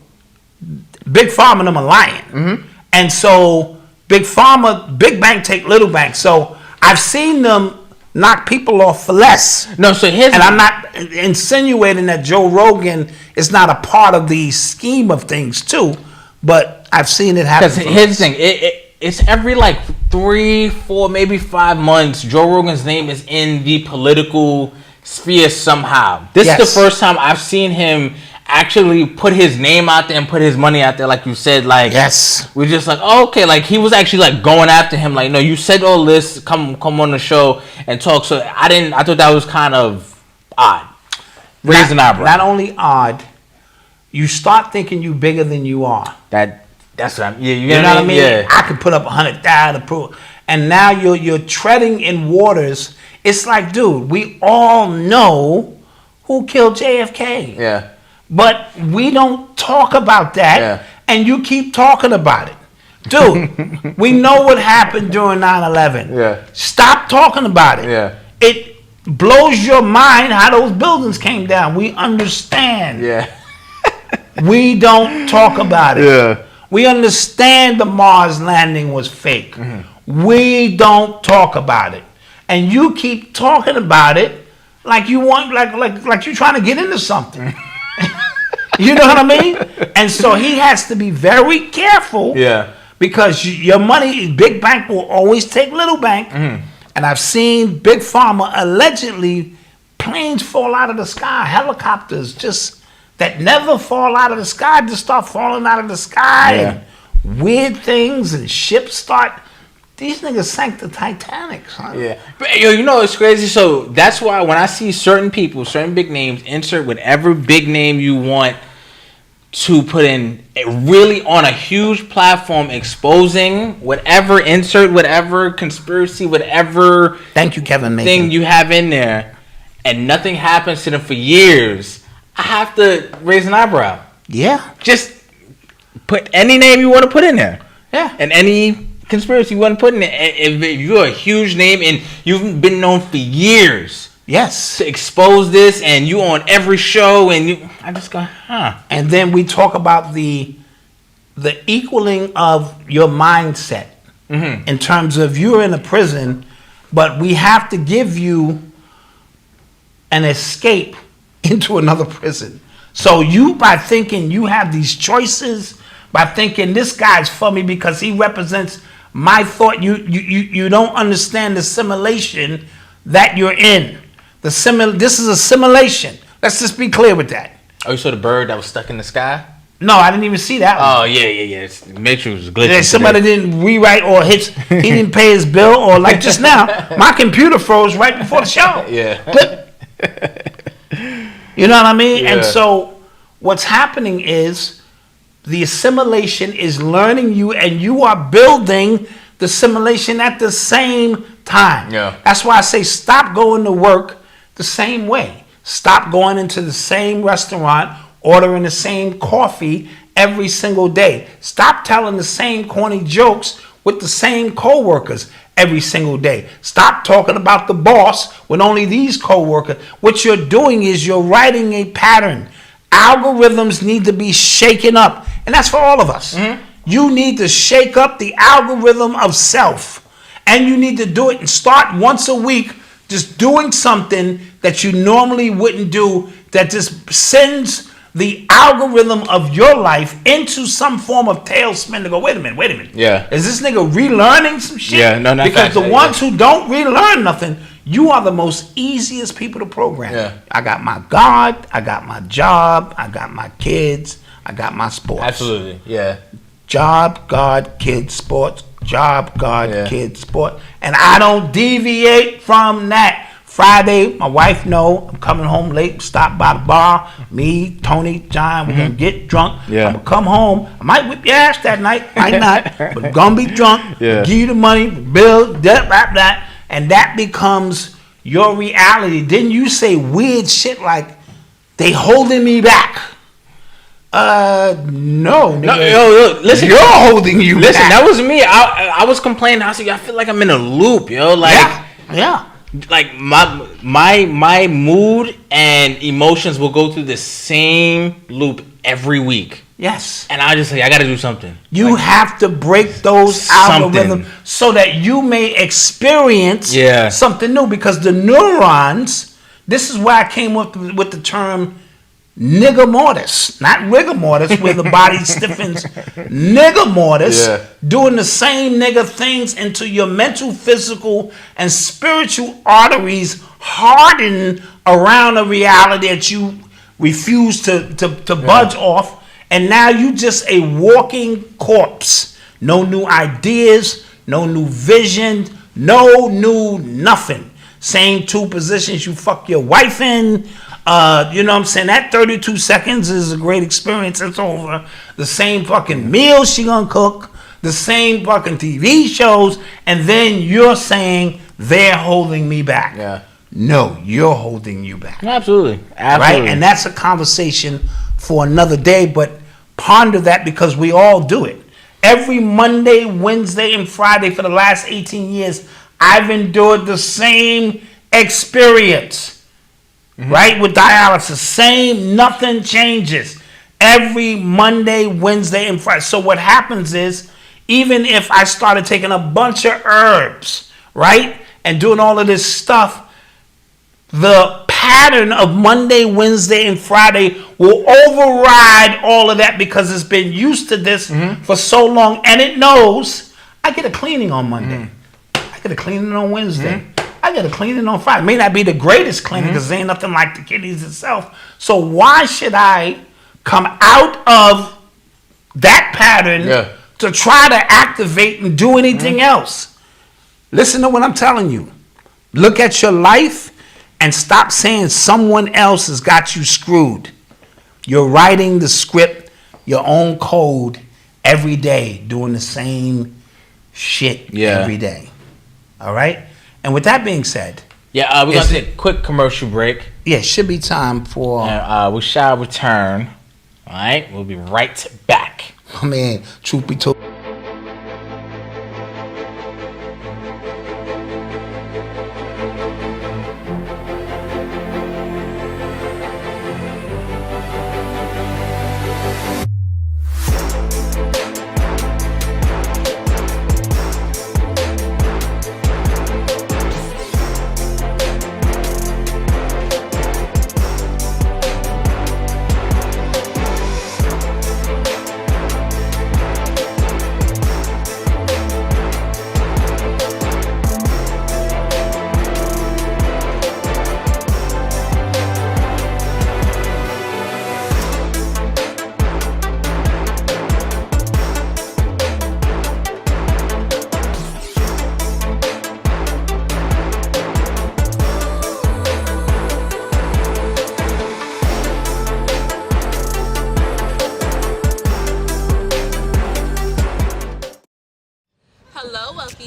Big Pharma and them are lying. And so Big Pharma, big bank take little bank. So I've seen them knock people off for less. No, so here's... And I'm not insinuating that Joe Rogan is not a part of the scheme of things too, but I've seen it happen. Because here's the thing, it's every like 3, 4, maybe 5 months, Joe Rogan's name is in the political sphere somehow. This is the first time I've seen him actually put his name out there and put his money out there, like you said. Like, we're just like, oh, okay, like he was actually like going after him, like, no, you said all this, come on the show and talk. So I thought that was kind of odd. Raise an eyebrow. Not only odd, you start thinking you bigger than you are. That's what I'm, you know what I mean? Yeah. I could put up 100,000 to prove, and now you're treading in waters. It's like, dude, we all know who killed JFK. Yeah. But we don't talk about that, and you keep talking about it. Dude, we know what happened during 9/11. Yeah. Stop talking about it. Yeah. It blows your mind how those buildings came down. We understand. Yeah. We don't talk about it. Yeah. We understand the Mars landing was fake. We don't talk about it. And you keep talking about it like you want, like you're trying to get into something. You know what I mean? And so he has to be very careful. Yeah. Because your money, big bank will always take little bank. And I've seen Big Pharma allegedly planes fall out of the sky, helicopters just that never fall out of the sky just start falling out of the sky. And weird things and ships start. These niggas sank the Titanic, son. Yeah. But, you know, it's crazy. So that's why when I see certain people, certain big names, insert whatever big name you want to put in, really on a huge platform, exposing whatever, insert whatever conspiracy, whatever. Thank you, Kevin Macon. Thing you have in there, and nothing happens to them for years. I have to raise an eyebrow. Yeah. Just put any name you want to put in there. Yeah. And any conspiracy you want to put in there. If you're a huge name and you've been known for years. Yes. To expose this and you on every show and I just go, huh. And then we talk about the equaling of your mindset in terms of you're in a prison, but we have to give you an escape into another prison. So you, by thinking you have these choices by thinking this guy's for me because he represents my thought. You don't understand the simulation that you're in. This is a simulation. Let's just be clear with that. Oh, you saw the bird that was stuck in the sky? No, I didn't even see that one. Oh, yeah. The Matrix was glitching. Yeah, somebody didn't rewrite or he didn't pay his bill, or like just now, my computer froze right before the show. Yeah. You know what I mean? Yeah. And so what's happening is the assimilation is learning you, and you are building the simulation at the same time. Yeah. That's why I say stop going to work the same way. Stop going into the same restaurant, ordering the same coffee every single day. Stop telling the same corny jokes with the same coworkers every single day. Stop talking about the boss with only these coworkers. What you're doing is you're writing a pattern. Algorithms need to be shaken up, and that's for all of us. Mm-hmm. You need to shake up the algorithm of self, and you need to do it and start once a week just doing something that you normally wouldn't do, that just sends the algorithm of your life into some form of tailspin to go, wait a minute. Yeah. Is this nigga relearning some shit? Yeah, no, not because facts, the ones who don't relearn nothing, you are the most easiest people to program. Yeah. I got my God, I got my job, I got my kids, I got my sports. Absolutely, yeah. Job, God, kids, sports. Job, God, kids, sport. And I don't deviate from that. Friday, my wife know I'm coming home late, stop by the bar. Me, Tony, John, we're going to get drunk. Yeah. I'm going to come home. I might whip your ass that night, might not, but I'm going to be drunk. Yeah. Give you the money, bill, that. And that becomes your reality. Didn't you say weird shit like, they holding me back? No, yo, listen. You're holding you Listen, back. that was me. I was complaining. I said, I feel like I'm in a loop, yo. Like, yeah. Like my mood and emotions will go through the same loop every week. Yes. And I just say, I got to do something. You have to break those algorithms so that you may experience something new. Because the neurons, this is why I came up with the term nigger mortis, not rigor mortis, where the body stiffens. Nigger mortis, doing the same nigger things until your mental, physical, and spiritual arteries harden around a reality that you refuse to budge off. And now you just a walking corpse. No new ideas, no new vision, no new nothing. Same two positions you fuck your wife in. You know what I'm saying? That 32 seconds is a great experience. It's over. The same fucking meals she gonna cook. The same fucking TV shows. And then you're saying they're holding me back. Yeah. No, you're holding you back. Absolutely. Right? And that's a conversation for another day. But ponder that, because we all do it. Every Monday, Wednesday, and Friday for the last 18 years, I've endured the same experience. Mm-hmm. Right? With dialysis. Same, nothing changes. Every Monday, Wednesday, and Friday. So what happens is, even if I started taking a bunch of herbs, right, and doing all of this stuff, the pattern of Monday, Wednesday, and Friday will override all of that, because it's been used to this for so long, and it knows I get a cleaning on Monday. I get a cleaning on Wednesday. I get a cleaning on Friday. It may not be the greatest cleaning, because there ain't nothing like the kidneys itself. So why should I come out of that pattern to try to activate and do anything else? Listen to what I'm telling you. Look at your life and stop saying someone else has got you screwed. You're writing the script, your own code every day, doing the same shit every day. All right? And with that being said, we're going to take a quick commercial break. Yeah, should be time for... we shall return. All right? We'll be right back. Oh, man, truth be told...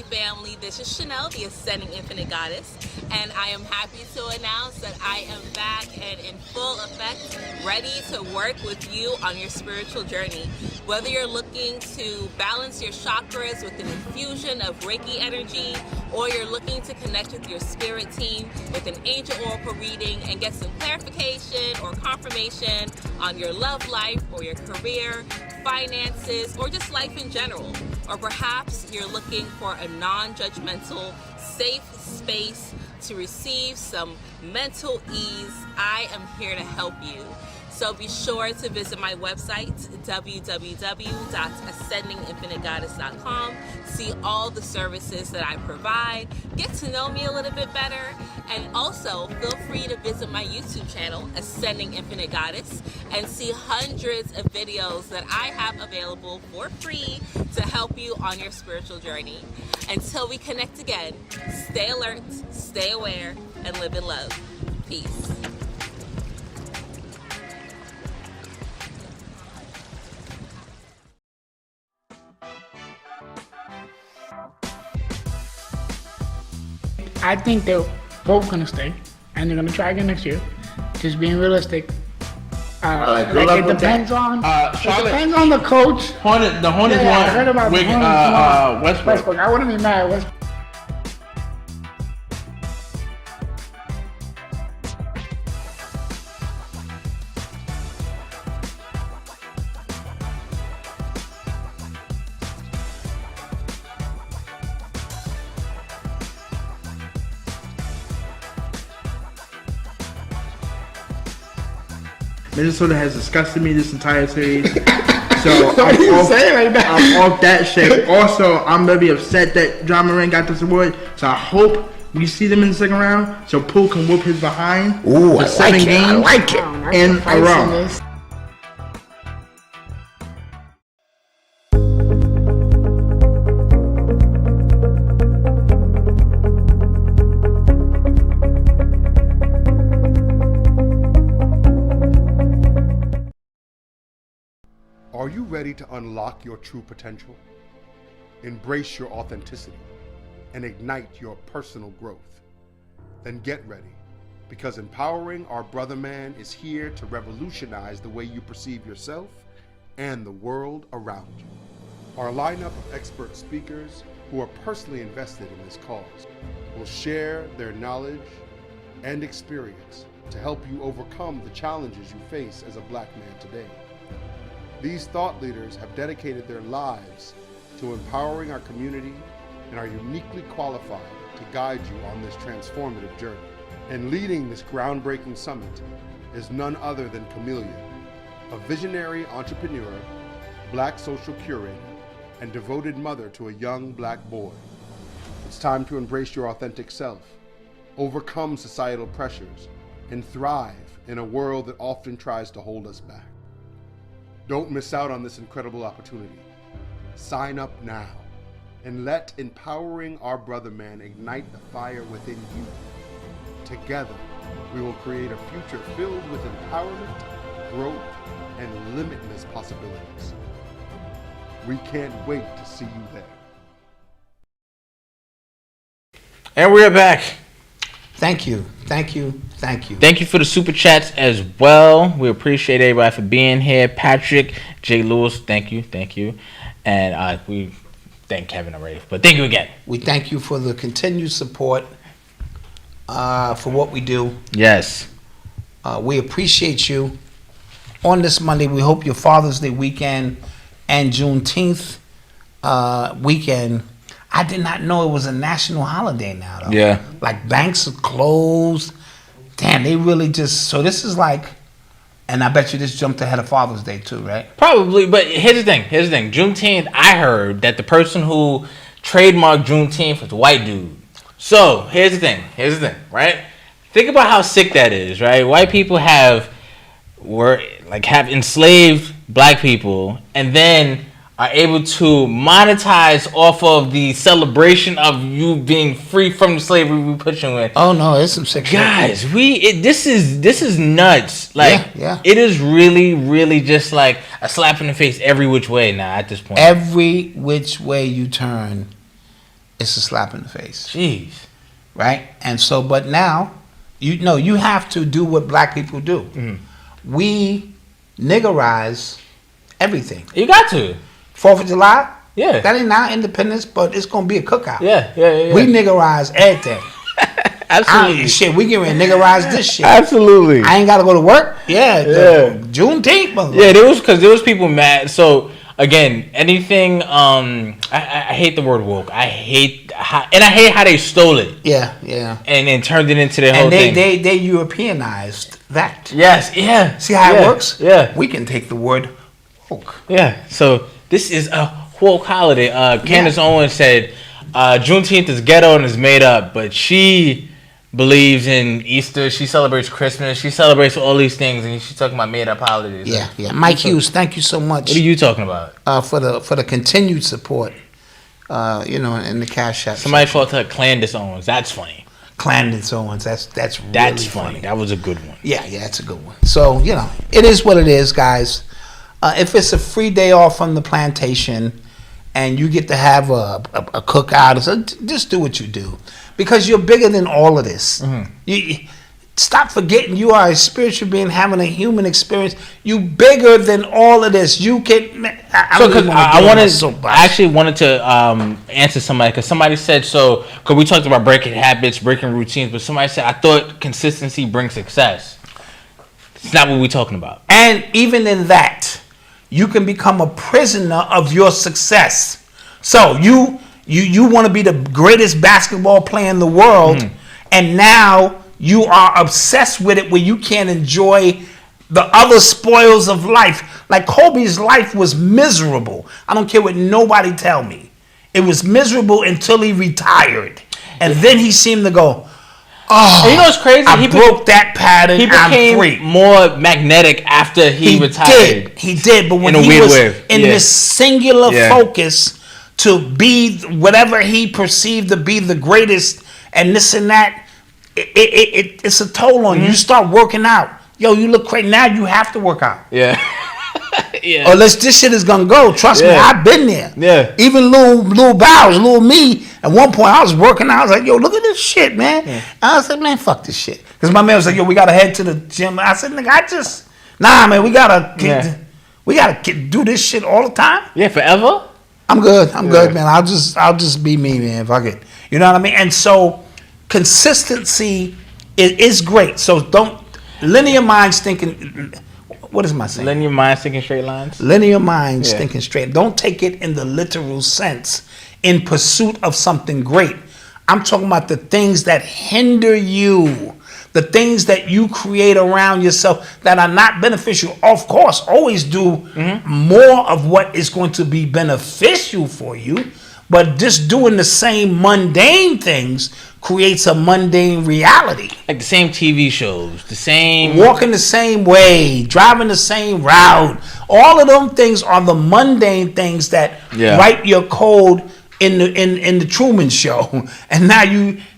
Happy family, this is Chanel, the Ascending Infinite Goddess, and I am happy to announce that I am back and in full effect, ready to work with you on your spiritual journey. Whether you're looking to balance your chakras with an infusion of Reiki energy, or you're looking to connect with your spirit team with an angel oracle reading and get some clarification or confirmation on your love life or your career, finances, or just life in general. Or perhaps you're looking for a non-judgmental, safe space to receive some mental ease, I am here to help you. So be sure to visit my website, www.ascendinginfinitegoddess.com. See all the services that I provide, get to know me a little bit better, and also feel free to visit my YouTube channel, Ascending Infinite Goddess, and see hundreds of videos that I have available for free to help you on your spiritual journey. Until we connect again, stay alert, stay aware, and live in love. Peace. I think they're both gonna stay, and they're gonna try again next year. Just being realistic. Like it depends on. It depends on the coach. The Hornets I heard about the Hornets. Westbrook. I wouldn't be mad at Westbrook. Minnesota has disgusted me this entire series. So Why you say it like that? I'm off that shit. Also, I'm gonna be upset that John Moran got this award. So I hope we see them in the second round. So Poole can whoop his behind. Ooh, for I 7 like it. games I like it. in a row. Are you ready to unlock your true potential? Embrace your authenticity and ignite your personal growth. Then get ready, because Empowering Our Brother Man is here to revolutionize the way you perceive yourself and the world around you. Our lineup of expert speakers who are personally invested in this cause will share their knowledge and experience to help you overcome the challenges you face as a Black man today. These thought leaders have dedicated their lives to empowering our community and are uniquely qualified to guide you on this transformative journey. And leading this groundbreaking summit is none other than Camellia, a visionary entrepreneur, Black social curator, and devoted mother to a young Black boy. It's time to embrace your authentic self, overcome societal pressures, and thrive in a world that often tries to hold us back. Don't miss out on this incredible opportunity. Sign up now and let Empowering Our Brother Man ignite the fire within you. Together, we will create a future filled with empowerment, growth, and limitless possibilities. We can't wait to see you there. And we're back. Thank you. Thank you. Thank you. Thank you for the super chats as well. We appreciate everybody for being here. Patrick, J. Lewis, thank you. Thank you. And we thank Kevin already. But thank you again. We thank you for the continued support for what we do. Yes. We appreciate you. On this Monday, we hope your Father's Day weekend and Juneteenth weekend. I did not know it was a national holiday now, though. Yeah. Like, banks are closed. Damn, they really just... So this is like... And I bet you this jumped ahead of Father's Day, too, right? Probably, but here's the thing. Juneteenth, I heard that the person who trademarked Juneteenth was a white dude. So, here's the thing, right? Think about how sick that is, right? White people have enslaved Black people, and then are able to monetize off of the celebration of you being free from the slavery we put you in. Oh no, it's some sick shit. Guys, this is nuts. Like, yeah. It is really, really just like a slap in the face every which way now at this point. Every which way you turn, it's a slap in the face. Jeez. Right? And so, but now, you have to do what black people do. Mm-hmm. We niggerize everything. You got to. 4th of July? Yeah. That ain't our independence, but it's going to be a cookout. Yeah. We niggerize everything. Absolutely. Shit, we get ready to niggerize this shit. Absolutely. I ain't got to go to work. Yeah. Juneteenth. Yeah, there was people mad. So, again, anything, I hate the word woke. I hate how they stole it. Yeah. And then turned it into their whole thing. And they Europeanized that. Yes, yeah. See how it works? Yeah. We can take the word woke. Yeah. So, this is a woke holiday. Candace Owens said, Juneteenth is ghetto and is made up, but she believes in Easter. She celebrates Christmas. She celebrates all these things, and she's talking about made up holidays. Yeah. Mike Hughes, thank you so much. What are you talking about? For the continued support. In the Cash App. Somebody called her Candace Owens. That's funny. Candace Owens. That's really funny. That was a good one. Yeah, that's a good one. So it is what it is, guys. If it's a free day off from the plantation, and you get to have a cookout, so just do what you do. Because you're bigger than all of this. Mm-hmm. You stop forgetting you are a spiritual being having a human experience. You bigger than all of this. You can. I actually wanted to answer somebody because somebody said so. Because we talked about breaking habits, breaking routines, but somebody said I thought consistency brings success. It's not what we're talking about. And even in that, you can become a prisoner of your success. So you want to be the greatest basketball player in the world, and now you are obsessed with it where you can't enjoy the other spoils of life. Like Kobe's life was miserable. I don't care what nobody tell me. It was miserable until he retired. And then he seemed to go, you know what's crazy? I broke that pattern. He became I'm free. More magnetic after he retired. He did. But when he was in this singular focus to be whatever he perceived to be the greatest and this and that, it's a toll on you. You start working out. Yo, you look crazy. Now you have to work out. Yeah. Or this shit is going to go. Trust me, I've been there. Yeah. Even little Bows, little me, at one point I was working out. I was like, yo, look at this shit, man. Yeah. I was like, man, fuck this shit. Because my man was like, yo, we got to head to the gym. I said, nigga, man, we got to do this shit all the time. Yeah, forever? I'm good, man. I'll just be me, man. Fuck it. You know what I mean? And so consistency is great. So don't linear minds thinking. What is my saying? Linear minds thinking straight lines. Linear minds thinking straight. Don't take it in the literal sense. In pursuit of something great, I'm talking about the things that hinder you. The things that you create around yourself that are not beneficial. Of course, always do more of what is going to be beneficial for you. But just doing the same mundane things creates a mundane reality. Like the same TV shows, the same... Walking the same way, driving the same route. All of them things are the mundane things that write your code in the Truman Show. And now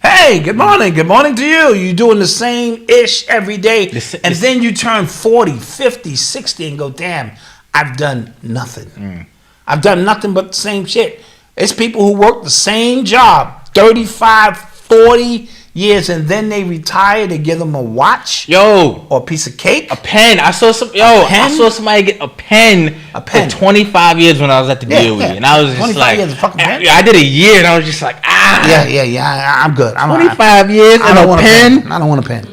hey, good morning to you. You're doing the same ish every day. And then you turn 40, 50, 60 and go, damn, I've done nothing. I've done nothing but the same shit. It's people who work the same job 35, 40 years and then they retire. They give them a watch, or a piece of cake, a pen. I saw somebody get a pen for 25 years when I was at the DOE, and I was just like, I did a year, and I was just like, I'm good. 25 years and a pen. I don't want a pen.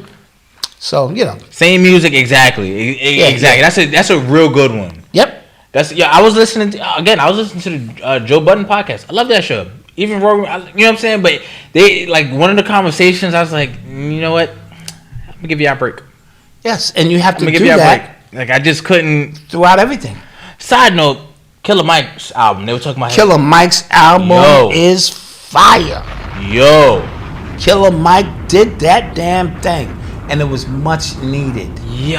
So same music exactly. Exactly. That's a real good one. Yep. I was listening to the Joe Budden podcast. I love that show. Even Rogan, you know what I'm saying? But they, like, one of the conversations, I was like, you know what? I'm going to give you a break. Yes, and you have to do give you that. Break. Like, I just couldn't. Throughout everything. Side note, Killer Mike's album. They were talking about Killer Mike's album is fire. Killer Mike did that damn thing. And it was much needed. Hip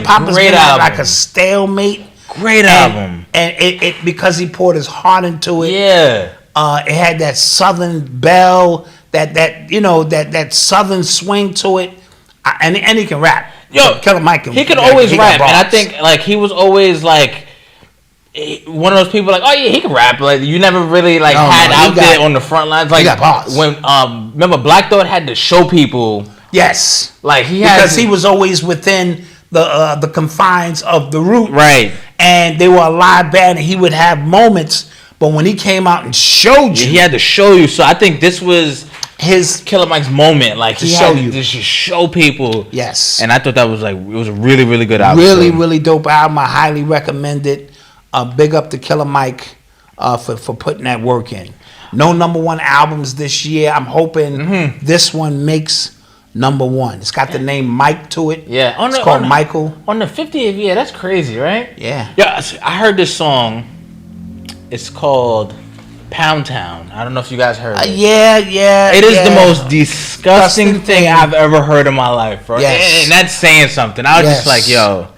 hop has been like a stalemate. Great album. And it because he poured his heart into it. Yeah. It had that southern bell, that southern swing to it, and he can rap. Killer Mike can. He could always rap, and I think like he was always like one of those people like, oh yeah, he can rap. Like you never really like out there on the front lines. Like when remember Black Dot had to show people. Yes, like because he was always within the confines of the root, right? And they were a live band, and he would have moments. But when he came out and showed you, he had to show you. So I think this was his Killer Mike's moment, like he had to just show people. Yes, and I thought that was like it was a really, really good album. Really dope album. I highly recommend it. Big up to Killer Mike for putting that work in. No #1 albums this year. I'm hoping this one makes #1. It's got the name Mike to it. Yeah, it's called Michael. On the 50th year, that's crazy, right? Yeah. Yeah, I heard this song. It's called Pound Town. I don't know if you guys heard it. Yeah. It is the most disgusting thing I've ever heard in my life, bro. Yes. And that's saying something. I was just like, yo,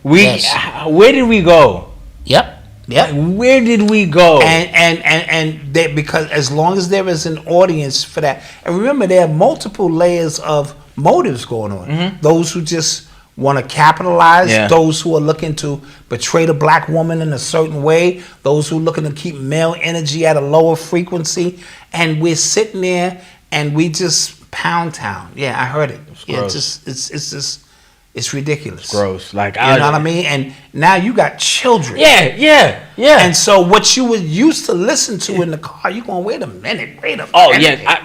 where did we go? Yep. Like, where did we go? And they, because as long as there is an audience for that, and remember there are multiple layers of motives going on. Those who just want to capitalize, those who are looking to portray the black woman in a certain way, those who are looking to keep male energy at a lower frequency, and we're sitting there and we just Pound Town. Yeah, I heard it. It's ridiculous. It's gross. Like you know what I mean? And now you got children. Yeah. And so what you were used to listen to in the car, you going, wait a minute. Oh yeah,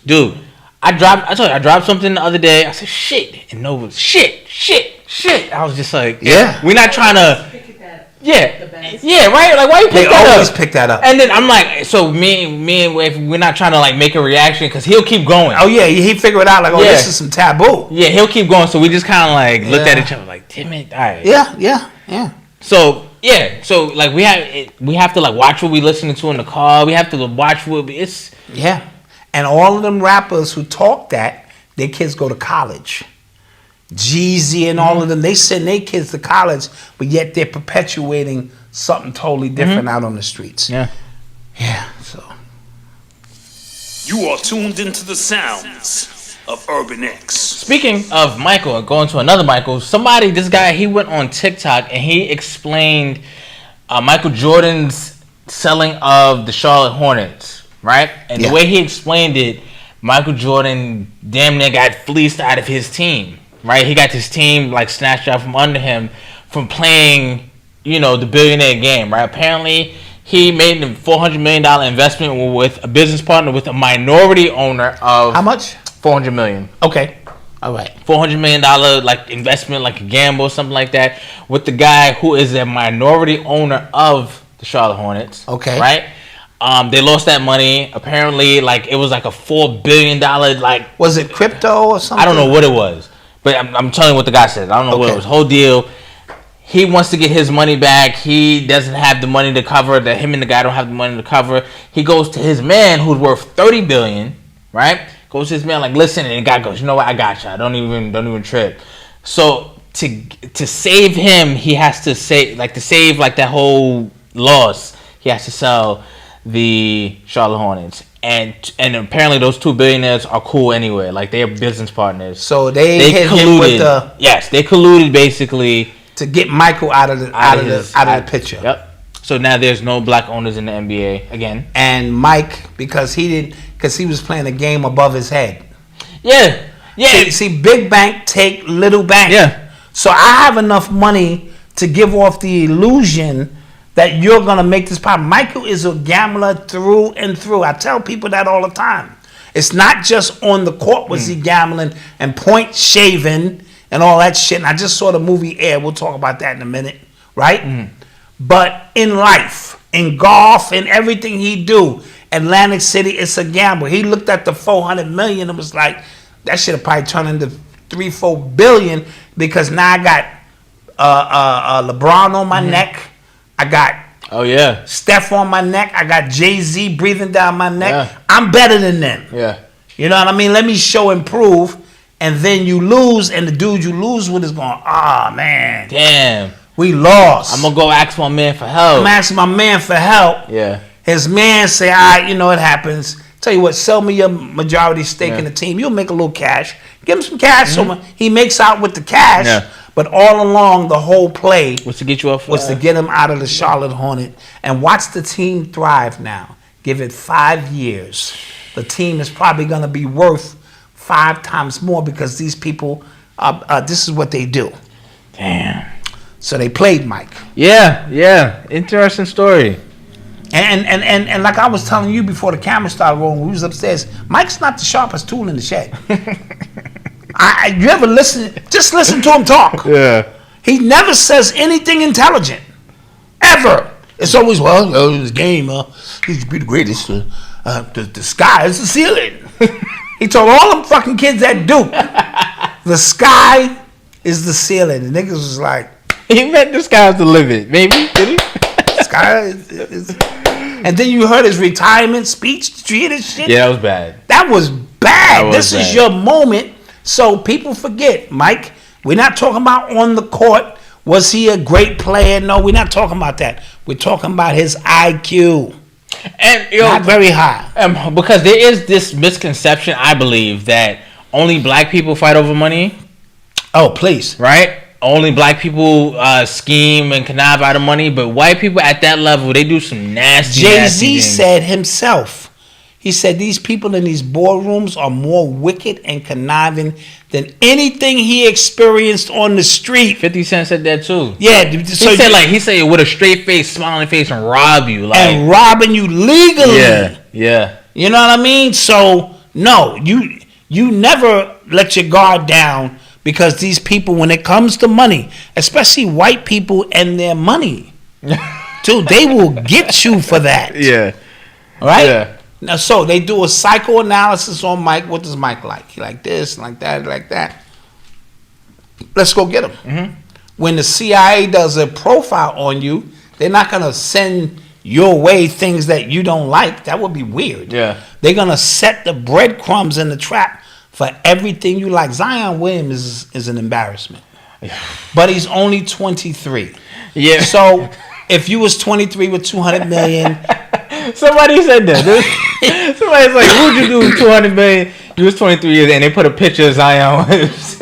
dude. I dropped something the other day. I said shit, and Nova shit. I was just like, we're not trying to. Yeah, right. Like, why you pick that up? They always pick that up. And then I'm like, so me and if we're not trying to like make a reaction because he'll keep going. Oh yeah, he figured it out like, this is some taboo. Yeah, he'll keep going. So we just kind of like looked at each other like, damn it, all right. Yeah. So like we have to like watch what we listening to in the car. We have to watch what it's. Yeah, and all of them rappers who talk that, their kids go to college. Jeezy and all of them, they send their kids to college, but yet they're perpetuating something totally different out on the streets. Yeah, so. You are tuned into the sounds of Urban X. Speaking of Michael, and going to another Michael, this guy, he went on TikTok and he explained Michael Jordan's selling of the Charlotte Hornets, right? And the way he explained it, Michael Jordan damn near got fleeced out of his team. Right, he got his team like snatched out from under him from playing, the billionaire game. Right, apparently he made a $400 million investment with a business partner with a minority owner of how much? $400 million. Okay, all right. $400 million like investment, like a gamble or something like that, with the guy who is a minority owner of the Charlotte Hornets. Okay, right. They lost that money. Apparently, like it was like a $4 billion like. Was it crypto or something? I don't know what it was. But I'm telling you what the guy said. I don't know what it was. Whole deal. He wants to get his money back. He doesn't have the money to cover that. Him and the guy don't have the money to cover. He goes to his man who's worth $30 billion. Right? Goes to his man like, listen, and the guy goes, you know what? I got you. Don't even trip. So to save him, he has to save that whole loss. He has to sell the Charlotte Hornets. And apparently those two billionaires are cool anyway. Like they are business partners. So they hit him with the they colluded basically to get Michael out of the picture. Yep. So now there's no black owners in the NBA again. And Mike, because he was playing a game above his head. Yeah. See, big bank take little bank. Yeah. So I have enough money to give off the illusion that you're going to make this pop. Michael is a gambler through and through. I tell people that all the time. It's not just on the court was he gambling and point shaving and all that shit. And I just saw the movie Air. We'll talk about that in a minute, right? But in life, in golf, in everything he do, Atlantic City, it's a gamble. He looked at the $400 million and was like, that should have probably turned into $3-4 billion because now I got LeBron on my neck. I got Steph on my neck. I got Jay-Z breathing down my neck. Yeah. I'm better than them. Yeah. You know what I mean? Let me show and prove. And then you lose, and the dude you lose with is going, man. Damn. We lost. I'm going to go ask my man for help. I'm asking my man for help. Yeah. His man say, all right, it happens. Tell you what, sell me your majority stake in the team. You'll make a little cash. Give him some cash. So he makes out with the cash. Yeah. But all along, the whole play was to get you off. Was to get him out of the Charlotte Hornet. And watch the team thrive now. Give it 5 years. The team is probably going to be worth 5 times more because these people, this is what they do. Damn. So they played Mike. Yeah. Interesting story. And like I was telling you before the camera started rolling, we was upstairs. Mike's not the sharpest tool in the shed. You ever listen? Just listen to him talk. Yeah. He never says anything intelligent, ever. It's always this game. He should be the greatest. The sky is the ceiling. He told all them fucking kids at Duke, the sky is the ceiling. The niggas was like, he meant the sky's the limit, maybe. Did he? Sky is. And then you heard his retirement speech, treated shit. Yeah, that was bad. That was bad. This is your moment. So people forget, Mike. We're not talking about on the court. Was he a great player? No, we're not talking about that. We're talking about his IQ. And not very high. Because there is this misconception, I believe, that only black people fight over money. Oh, please. Right? Only black people scheme and connive out of money, but white people at that level, they do some nasty. Jay-Z said himself. He said these people in these boardrooms are more wicked and conniving than anything he experienced on the street. 50 Cent said that too. Yeah. So he said with a straight face, smiling face, and rob you. And robbing you legally. Yeah. You know what I mean? So, no, you never let your guard down because these people, when it comes to money, especially white people and their money, too, they will get you for that. Yeah. Right? Yeah. Now, so they do a psychoanalysis on Mike. What does Mike like? He like this, like that, like that. Let's go get him. Mm-hmm. When the CIA does a profile on you, they're not going to send your way things that you don't like. That would be weird. Yeah. They're going to set the breadcrumbs in the trap for everything you like. Zion Williams is an embarrassment. Yeah. But he's only 23. Yeah. So if you was 23 with 200 million... Somebody said that. Somebody's like, who'd you do with 200 million? You was 23 years and they put a picture of Zion Williams.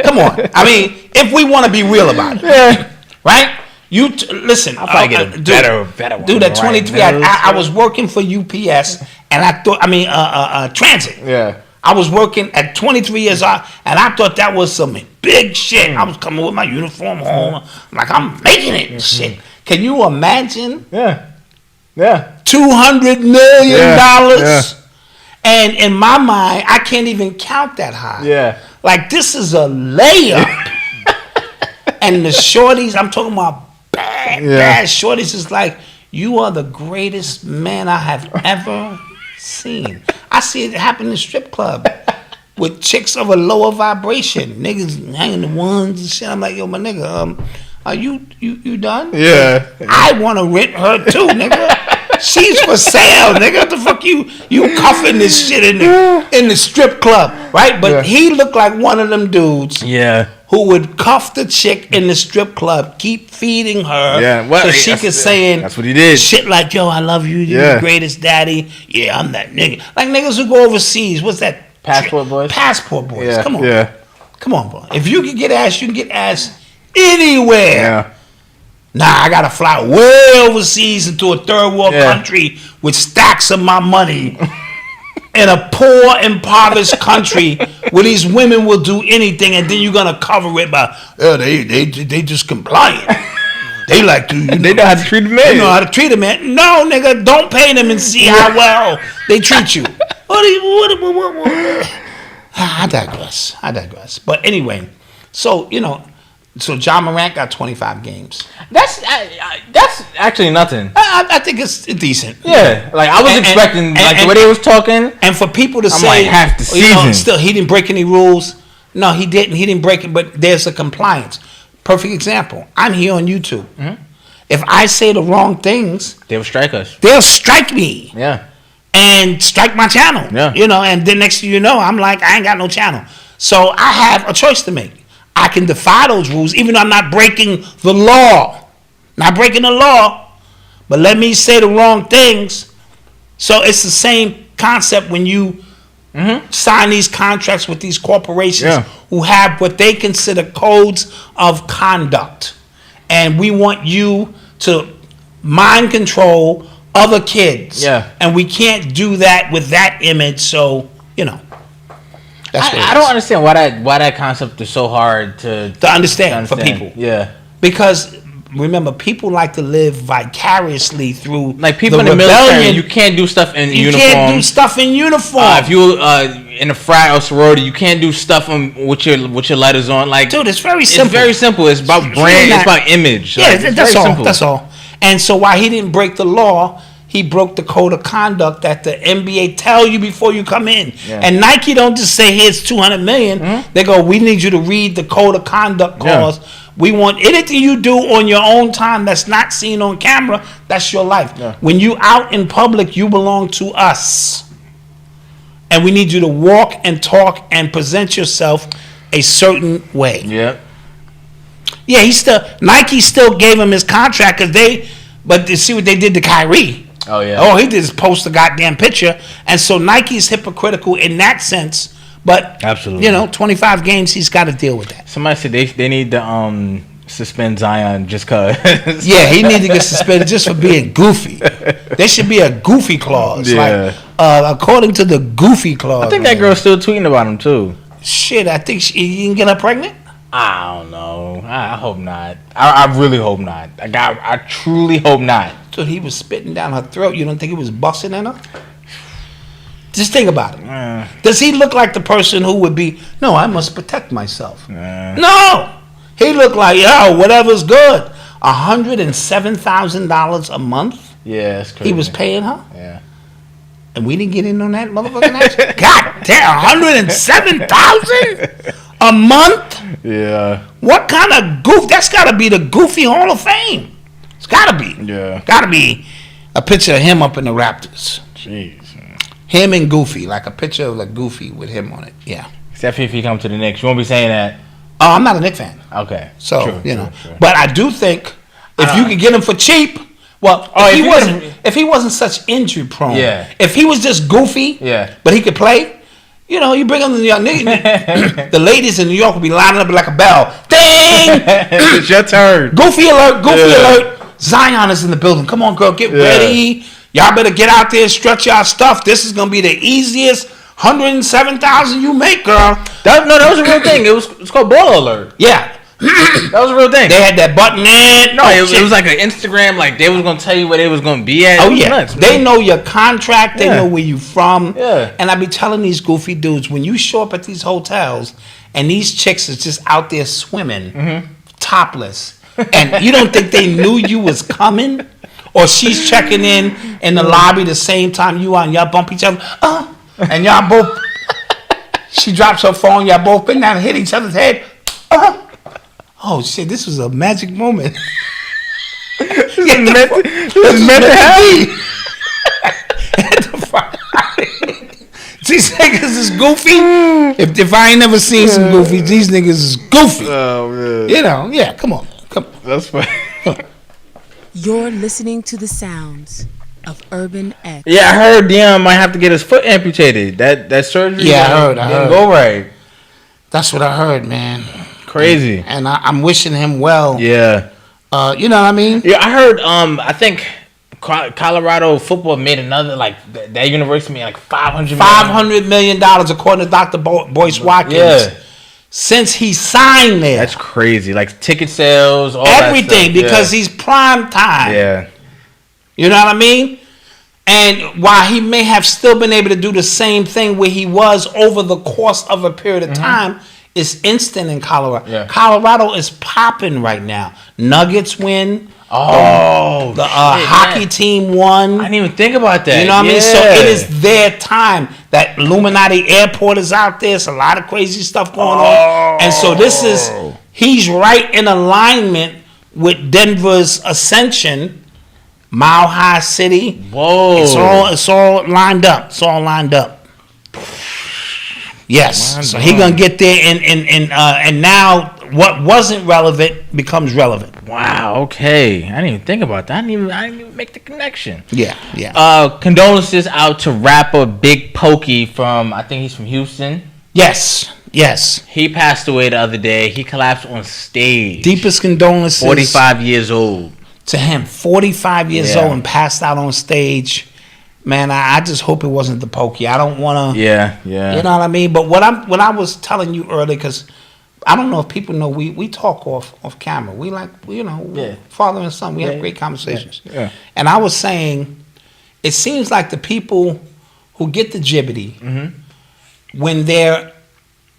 Come on. I mean, if we want to be real about it. Right? Listen. I'll probably get a better one. Dude, at 23, I was working for UPS and I thought, transit. Yeah. I was working at 23 years old and I thought that was some big shit. I was coming with my uniform home. I'm like, I'm making it. Shit. Can you imagine? Yeah. $200 million. Yeah. And in my mind, I can't even count that high. Yeah. Like, this is a layup. And the shorties, I'm talking about bad shorties, is like, you are the greatest man I have ever seen. I see it happen in the strip club with chicks of a lower vibration. Niggas hanging the ones and shit. I'm like, yo, my nigga, are you done? Yeah. I want to rent her too, nigga. She's for sale, nigga. What the fuck you cuffing this shit in the strip club, right? But he looked like one of them dudes. Yeah. Who would cuff the chick in the strip club, keep feeding her, so she could say that's what he did. Shit like, yo, I love you, you're the greatest daddy. Yeah, I'm that nigga. Like niggas who go overseas. What's that? Passport boys. Passport boys. Yeah. Come on. Yeah. Come on, bro. If you can get ass, you can get ass anywhere. Yeah. Nah, I gotta fly way overseas into a third world country with stacks of my money in a poor, impoverished country where these women will do anything, and then you're gonna cover it by, they just compliant. They like to, they know how to treat a man. They know how to treat a man. No, nigga, don't pay them and see how well they treat you. I digress. But anyway, so So John Morant got 25 games. That's actually nothing. I think it's decent. Yeah, like I was expecting the way they was talking. And for people to I'm say, like, half the season. Still he didn't break any rules. No, he didn't. He didn't break it. But there's a compliance. Perfect example. I'm here on YouTube. Mm-hmm. If I say the wrong things, they will strike us. They'll strike me. Yeah. And strike my channel. Yeah. And then next thing you know, I'm like, I ain't got no channel. So I have a choice to make. I can defy those rules, even though I'm not breaking the law. Not breaking the law, but let me say the wrong things. So it's the same concept when you sign these contracts with these corporations who have what they consider codes of conduct. And we want you to mind control other kids. Yeah. And we can't do that with that image, so, you know. I don't understand why that concept is so hard to understand for people. Yeah. Because remember, people like to live vicariously through like people in the military. You can't do stuff in uniform. You can't do stuff in uniform. If you in a frat or sorority, you can't do stuff with your letters on. Like, dude, it's very simple. It's very simple. It's about brand. It's about image. Yeah, like, that's all. Simple. That's all. And so while he didn't break the law, he broke the code of conduct that the NBA tell you before you come in. Yeah. And Nike don't just say, here's $200 million. They go, we need you to read the code of conduct clause. Yeah. We want anything you do on your own time that's not seen on camera, that's your life. Yeah. When you out in public, you belong to us. And we need you to walk and talk and present yourself a certain way. Yeah. Yeah, Nike still gave him his contract but you see what they did to Kyrie. Oh, yeah. Oh, he just post a goddamn picture. And so Nike's hypocritical in that sense. But, absolutely, 25 games, he's got to deal with that. Somebody said they need to suspend Zion just because. Yeah, he needs to get suspended just for being goofy. There should be a goofy clause. Yeah. Like, according to the goofy clause. I think that girl's still tweeting about him, too. Shit, I think you can get her pregnant? I don't know. I hope not. I really hope not. I truly hope not. So he was spitting down her throat. You don't think he was busting in her? Just think about it. Does he look like the person who would be, no, I must protect myself? No. He looked like, yo, whatever's good. $107,000 a month? Yeah, that's crazy. He was paying her? Yeah. And we didn't get in on that motherfucking action? God damn, $107,000 a month? Yeah. What kind of goof? That's got to be the Goofy Hall of Fame. It's got to be. Yeah. Got to be a picture of him up in the Raptors. Jeez. Him and Goofy, like a picture of like Goofy with him on it. Yeah. Except if he comes to the Knicks, you won't be saying that. Oh, I'm not a Knicks fan. Okay. So true. But I do think if you could get him for cheap, well, if he wasn't such injury prone, if he was just goofy, but he could play, you bring him to New York, the ladies in New York will be lining up like a bell. Ding! It's your turn. Goofy alert! Goofy alert! Zion is in the building. Come on, girl, get ready. Y'all better get out there and stretch y'all stuff. This is gonna be the easiest $107,000 you make, girl. That was a real thing. It's called Baller Alert. Yeah. That was a real thing. They had that button in. No, it was like an Instagram. Like they was gonna tell you where they was gonna be at. Oh yeah, nuts, they know your contract. They know where you from. Yeah. And I be telling these goofy dudes, when you show up at these hotels and these chicks is just out there swimming, topless, and you don't think they knew you was coming, or she's checking in the lobby the same time you are, and y'all bump each other. And y'all both. She drops her phone. Y'all both bend down and hit each other's head. Oh shit! This was a magic moment. This is meant to happen. These niggas is goofy. If I ain't never seen some goofies, these niggas is goofy. Oh man! Yeah. Come on. That's fine. You're listening to the sounds of Urban X. Yeah, I heard Dion might have to get his foot amputated. That surgery. Yeah, I heard. Didn't go right. That's what I heard, man. Crazy. And I'm wishing him well. Yeah. You know what I mean? Yeah, I heard. I think Colorado football made another, like that university made like $500 million according to Dr. Boyce Watkins. Yeah. Since he signed there. That's crazy. Like ticket sales, all everything, that stuff. Because he's prime time. Yeah. You know what I mean? And while he may have still been able to do the same thing where he was over the course of a period of time, it's instant in Colorado. Yeah. Colorado is popping right now. Nuggets win. Oh, the hockey team won. I didn't even think about that. You know what I mean? So it is their time. That Illuminati airport is out there. It's a lot of crazy stuff going on. And so he's right in alignment with Denver's ascension. Mile High City. Whoa. It's all lined up. It's all lined up. Yes. So he gonna get there and now what wasn't relevant becomes relevant. Wow. Okay. I didn't even think about that. I didn't even make the connection. Yeah. Condolences out to rapper Big Pokey from, I think he's from Houston. Yes. He passed away the other day. He collapsed on stage. Deepest condolences. 45 years old. To him, 45 years old and passed out on stage. Man, I just hope it wasn't the Pokey. I don't want to. Yeah. You know what I mean? But what I was telling you earlier, because I don't know if people know, we talk off camera. We father and son. We have great conversations. Yeah. And I was saying, it seems like the people who get the jibbity, when their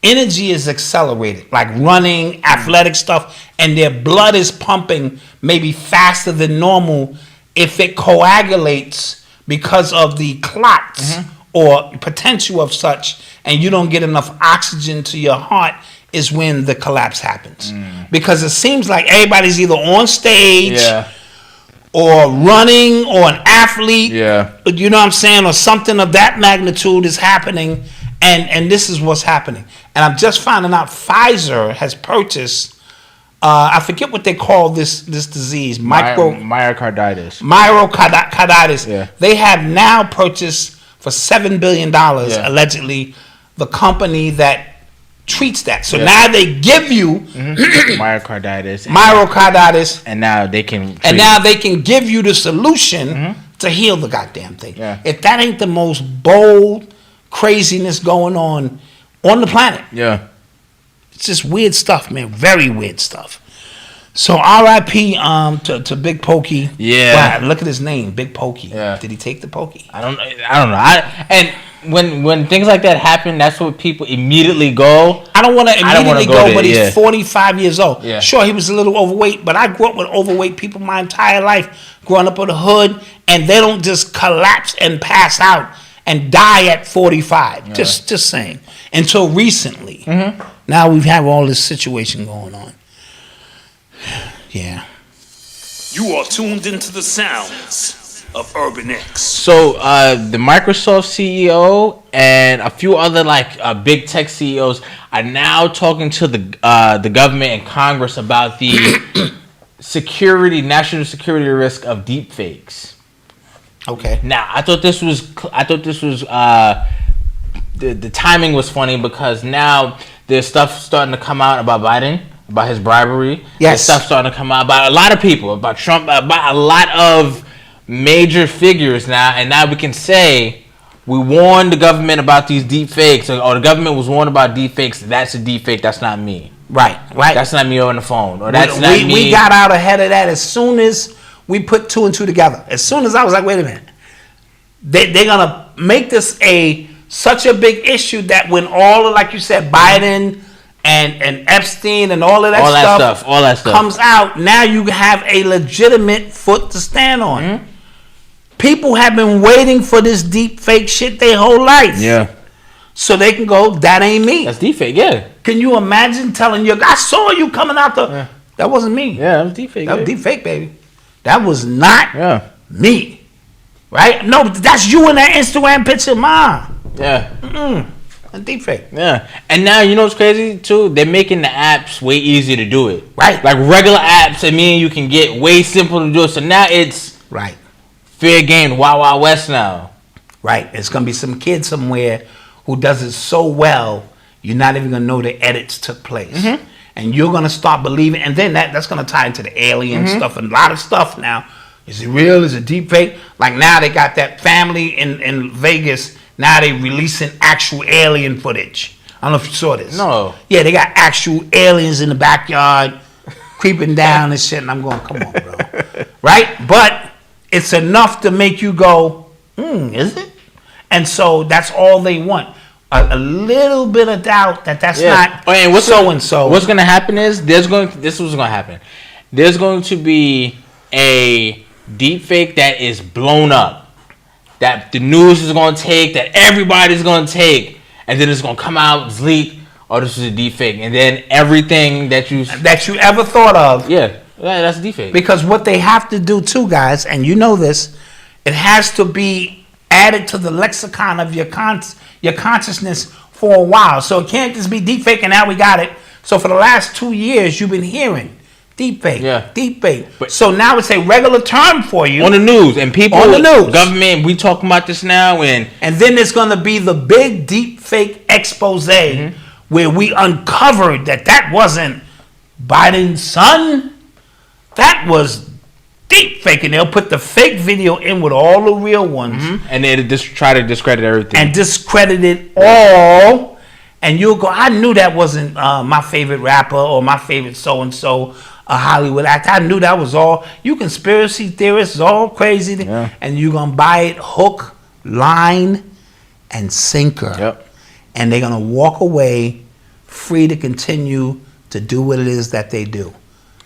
energy is accelerated, like running, athletic stuff, and their blood is pumping maybe faster than normal, if it coagulates because of the clots or potential of such, and you don't get enough oxygen to your heart, is when the collapse happens. Because it seems like everybody's either on stage or running or an athlete, you know what I'm saying, or something of that magnitude is happening, and this is what's happening. And I'm just finding out Pfizer has purchased, I forget what they call this disease, myocarditis. Myocarditis. Yeah. They have now purchased for $7 billion, allegedly, the company that treats that. So now they give you myocarditis, and now they can give you the solution to heal the goddamn thing. Yeah. If that ain't the most bold craziness going on the planet. Yeah. It's just weird stuff, man. Very weird stuff. So R.I.P. To Big Pokey. Yeah. Wow, look at his name, Big Pokey. Yeah. Did he take the Pokey? I don't know. And when things like that happen, that's what people immediately go. I don't want to immediately go, but he's 45 years old. Yeah. Sure, he was a little overweight, but I grew up with overweight people my entire life, growing up in the hood, and they don't just collapse and pass out and die at 45. Just saying. Until recently. Now we have all this situation going on. Yeah. You are tuned into the sounds of Urban X. So the Microsoft CEO and a few other big tech CEOs are now talking to the government and Congress about the national security risk of deep fakes. Okay. Now I thought this was the timing was funny because now there's stuff starting to come out about Biden, about his bribery. Yes. There's stuff starting to come out about a lot of people, about Trump, about a lot of major figures now. And now we can say we warned the government about these deep fakes, or the government was warned about deep fakes. That's a deep fake. That's not me. Right. That's not me on the phone. Or that's not me. We got out ahead of that as soon as we put two and two together. As soon as I was like, wait a minute. They're going to make this such a big issue that when all of, like you said, Biden and Epstein and all that stuff comes out, now you have a legitimate foot to stand on. People have been waiting for this deep fake shit their whole life. Yeah. So they can go, that ain't me. That's deep fake, yeah. Can you imagine telling I saw you coming out the... Yeah. That wasn't me. Yeah, that was deep fake. That was deep fake, baby. That was not me. Right? No, that's you in that Instagram picture, Ma. Yeah. A deep fake. Yeah. And now, you know what's crazy, too? They're making the apps way easier to do it. Right. Like regular apps, you can get way simple to do it. So now it's fair game, Wild Wild West now. Right. It's going to be some kid somewhere who does it so well, you're not even going to know the edits took place. And you're going to start believing. And then that's going to tie into the alien stuff and a lot of stuff now. Is it real? Is it deep fake? Like now they got that family in Vegas. Now they releasing actual alien footage. I don't know if you saw this. No. Yeah, they got actual aliens in the backyard creeping down and shit. And I'm going, come on, bro. Right? But it's enough to make you go, is it? And so that's all they want. A little bit of doubt that's not so-and-so. What's going to happen is, this is what's going to happen. There's going to be a deep fake that is blown up. That the news is going to take, that everybody's going to take, and then it's going to come out, it's leaked, this is a deep fake. And then everything that you ever thought of. Yeah, that's a deep fake. Because what they have to do too, guys, and you know this, it has to be added to the lexicon of your consciousness for a while. So it can't just be deep fake and now we got it. So for the last 2 years, you've been hearing deepfake, Yeah. deepfake. So now it's a regular term for you on the news, and people on the news. Government, we talking about this now, and then there's gonna be the big deepfake expose where we uncovered that wasn't Biden's son. That was deepfake, and they'll put the fake video in with all the real ones, and they just try to discredit everything and discredit it all. And you'll go, I knew that wasn't my favorite rapper or my favorite so and so. A Hollywood actor. I knew that was all. You conspiracy theorists, all crazy. Yeah. And you're going to buy it hook, line, and sinker. Yep. And they're going to walk away free to continue to do what it is that they do.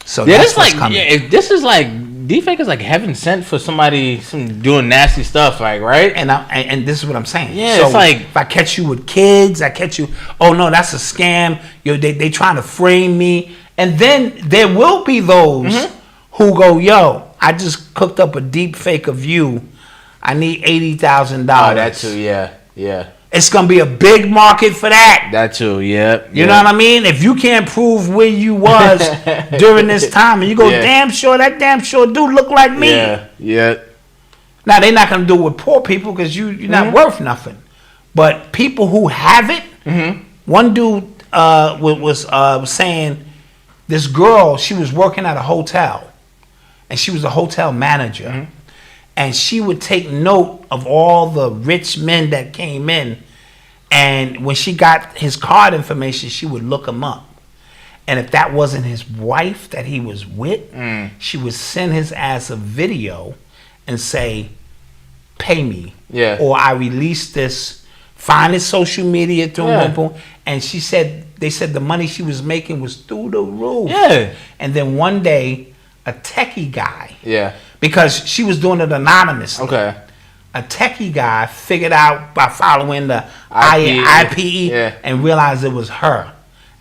So that's what's coming. This is like, deepfake is like heaven sent for somebody doing nasty stuff, like, right? And this is what I'm saying. Yeah, so it's like, if I catch you with kids, I catch you, oh no, that's a scam. They trying to frame me. And then there will be those who go, yo, I just cooked up a deep fake of you. I need $80,000. Oh, that too, yeah. It's going to be a big market for that. That too, yeah. You know what I mean? If you can't prove where you was during this time, and you go, damn sure dude look like me. Yeah. Now, they're not going to do it with poor people because you're not worth nothing. But people who have it, one dude was saying, this girl, she was working at a hotel, and she was a hotel manager, and she would take note of all the rich men that came in, and when she got his card information, she would look him up. And if that wasn't his wife that he was with, she would send his ass a video and say, pay me, or I released this, find his social media through him, and she said, they said the money she was making was through the roof. Yeah. And then one day, a techie guy, because she was doing it anonymously. Okay. A techie guy figured out by following the IPE and realized it was her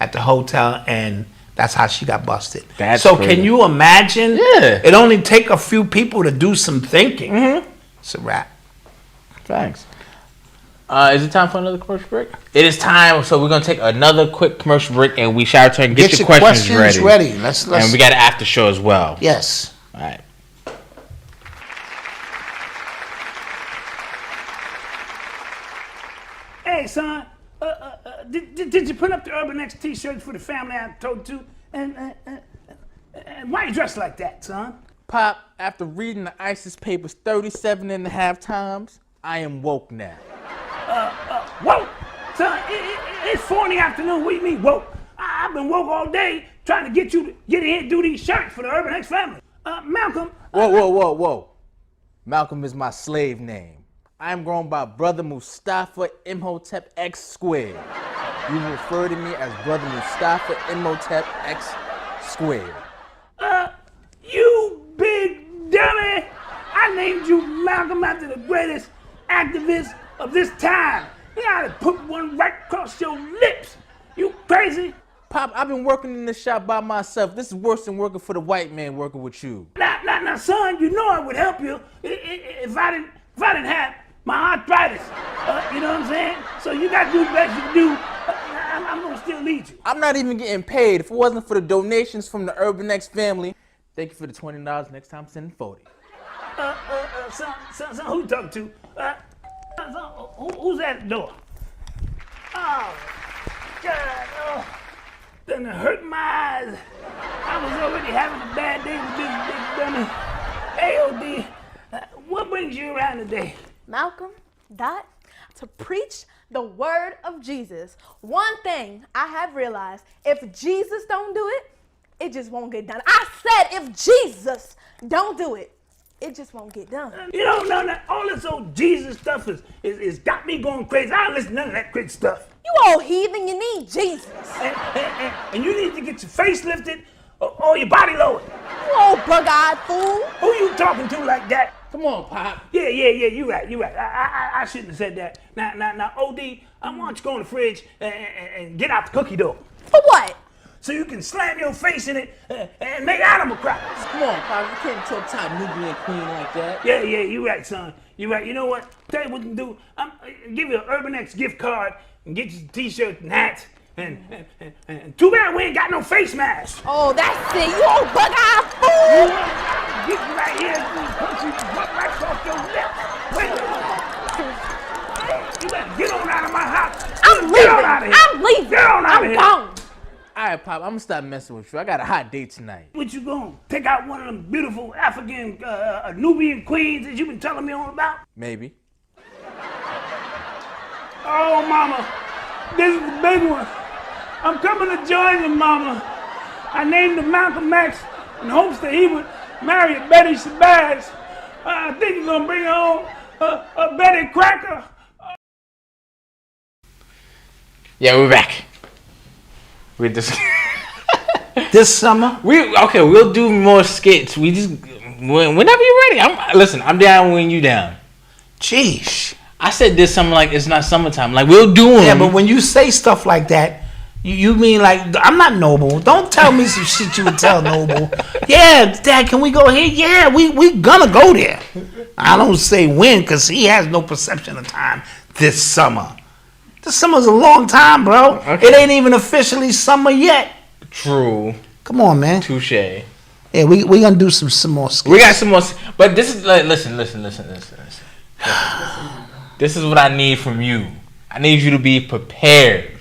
at the hotel, and that's how she got busted. So crazy. Can you imagine? Yeah. It only take a few people to do some thinking. It's a wrap. Thanks. Is it time for another commercial break? It is time, so we're going to take another quick commercial break, and we shall return. Get your questions ready. Let's and we got an after show as well. Yes. All right. Hey, son, did you put up the Urban X t-shirts for the family I told to? And why you dressed like that, son? Pop, after reading the ISIS papers 37 and a half times, I am woke now. Woke? Son, it's 4 in the afternoon. What do you mean woke? I've been woke all day trying to get you to get in here and do these shirts for the Urban X family. Malcolm. Whoa. Malcolm is my slave name. I am grown by Brother Mustafa Imhotep X squared. You refer to me as Brother Mustafa Imhotep X squared. You big dummy. I named you Malcolm after the greatest activist of this time. You gotta put one right across your lips. You crazy? Pop, I've been working in this shop by myself. This is worse than working for the white man working with you. Now, son, you know I would help you if I didn't have my arthritis. You know what I'm saying? So you gotta do the best you can do. I'm gonna still lead you. I'm not even getting paid. If it wasn't for the donations from the Urban X family, thank you for the $20. Next time, send 40. Son, who you talking to? Who's at the door? Oh, God, oh. Done hurt my eyes. I was already having a bad day with this big dummy. Hey, OD, what brings you around today? Malcolm, Dot, to preach the word of Jesus. One thing I have realized, if Jesus don't do it, it just won't get done. I said if Jesus don't do it, it just won't get done. You know, no, all this old Jesus stuff is got me going crazy. I don't listen to none of that crazy stuff. You old heathen, you need Jesus. And you need to get your face lifted or your body lowered. You old bug-eyed fool. Who you talking to like that? Come on, Pop. Yeah, you right. I shouldn't have said that. Now, OD, I want you to go in the fridge and get out the cookie dough. For what? So you can slam your face in it and make animal crackers. Come on, Pop, you can't talk to a Nubian queen like that. Yeah, you right, son. You right. You know what? Tell you what you can do. Give you an Urban X gift card and get you some t-shirts and hats And too bad we ain't got no face mask. Oh, that's it. You old bug-eyed fool. Get right here and punch you right off your lip. Wait a minute. You better get on out of my house. I'm leaving. Get on out of here. I'm leaving. Get on out of I'm here. gone. All right, Pop, I'm gonna stop messing with you. I got a hot date tonight. What you gonna take out one of them beautiful African Nubian queens that you been telling me all about? Maybe. Oh, mama, this is the big one. I'm coming to join you, mama. I named him Malcolm X in hopes that he would marry a Betty Shabazz. I think he's gonna bring home a Betty Cracker. Yeah, we're back. With this this summer. We'll do more skits. We just whenever you're ready. I'm down when you down. Jeez. I said this summer like it's not summertime. Like we'll do them. Yeah, but when you say stuff like that, you mean like I'm not Noble. Don't tell me some shit you would tell Noble. Yeah, Dad, can we go here? Yeah, we gonna go there. I don't say when because he has no perception of time this summer. This summer's a long time, bro. Okay. It ain't even officially summer yet. True. Come on, man. Touche. Yeah, we gonna do some more skits. We got some more, but this is like listen. This is what I need from you. I need you to be prepared.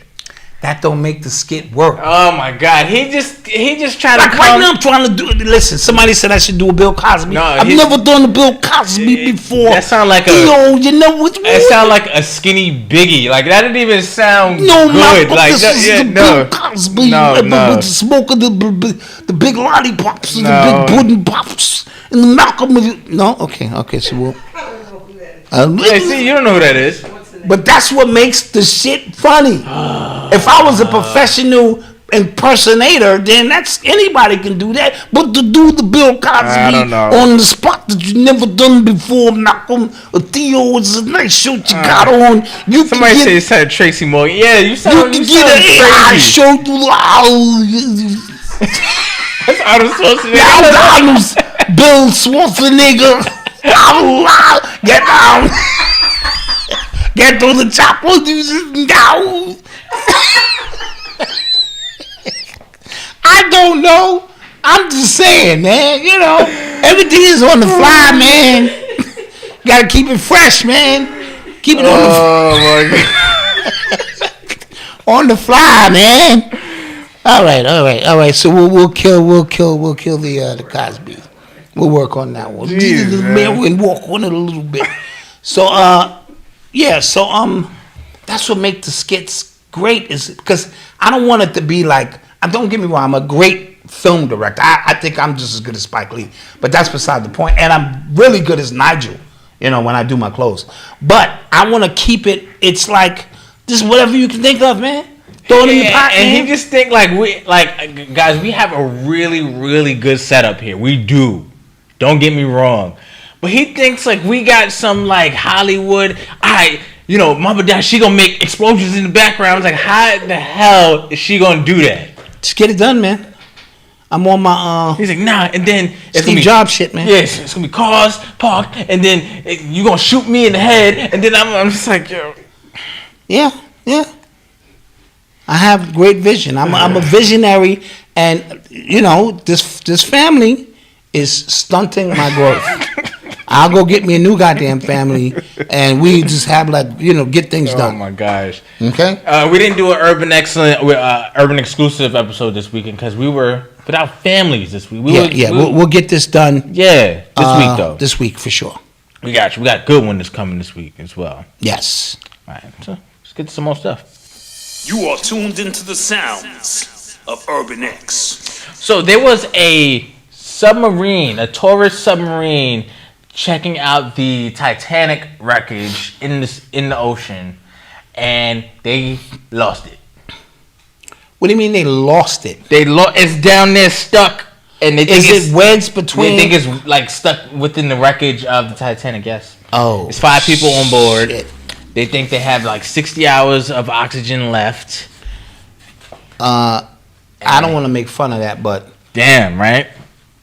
That don't make the skit work. Oh my God, he just trying like to right now I'm trying to do it. Listen, somebody said I should do a Bill Cosby. No, I've never done a Bill Cosby before. That sound like it sound like a skinny Biggie. Like that didn't even sound good. Like this is the Bill Cosby. With the smoke of the big lollipops and the big pudding pops and the Malcolm. No, okay. So we'll. See, you don't know who that is. But that's what makes the shit funny. If I was a professional impersonator, then that's anybody can do that. But to do the Bill Cosby on the spot that you never done before, Malcolm or Theo, it's a nice shirt you got on. Somebody said you said Tracy Morgan. Yeah, you sound crazy. You can get an AI shirt. That's Arnold Schwarzenegger. Bill Schwarzenegger. Get down. Get to the chopper. Down. I don't know. I'm just saying, man. You know, everything is on the fly, man. Gotta keep it fresh, man. Keep it on the fly, man. All right. So we'll kill the Cosby. We'll work on that one. Jeez, man, we'll walk on it a little bit. So that's what makes the skits great is because I don't want it to be like. Don't get me wrong. I'm a great film director. I think I'm just as good as Spike Lee, but that's beside the point. And I'm really good as Nigel. You know, when I do my clothes. But I want to keep it. It's like just whatever you can think of, man. Throw it in the pot, and man. he just think guys, we have a really, really good setup here. We do. Don't get me wrong. But he thinks like we got some like Hollywood, Mama Dad, she gonna make explosions in the background. I was like, how the hell is she gonna do that? Just get it done, man. I'm on my He's like, nah, and then it's Steve Jobs shit, man. Yes, it's gonna be cars parked, and then you gonna shoot me in the head, and then I'm just like, yo. Yeah. I have great vision. I'm a visionary, and you know this family is stunting my growth. I'll go get me a new goddamn family, and we just have get things done. Oh my gosh. Okay. We didn't do an urban exclusive episode this weekend because we were without families this week. We'll get this done. Yeah, this week though. This week for sure. We got you. We got a good one that's coming this week as well. Yes. All right. So let's get to some more stuff. You are tuned into the sounds of Urban X. So there was a tourist submarine, checking out the Titanic wreckage in the ocean, and they lost it. What do you mean they lost it? It's down there stuck, and they think it's wedged between. They think it's like stuck within the wreckage of the Titanic. Yes. Oh. It's 5 people on board. Shit. They think they have like 60 hours of oxygen left. I don't want to make fun of that, but damn, right?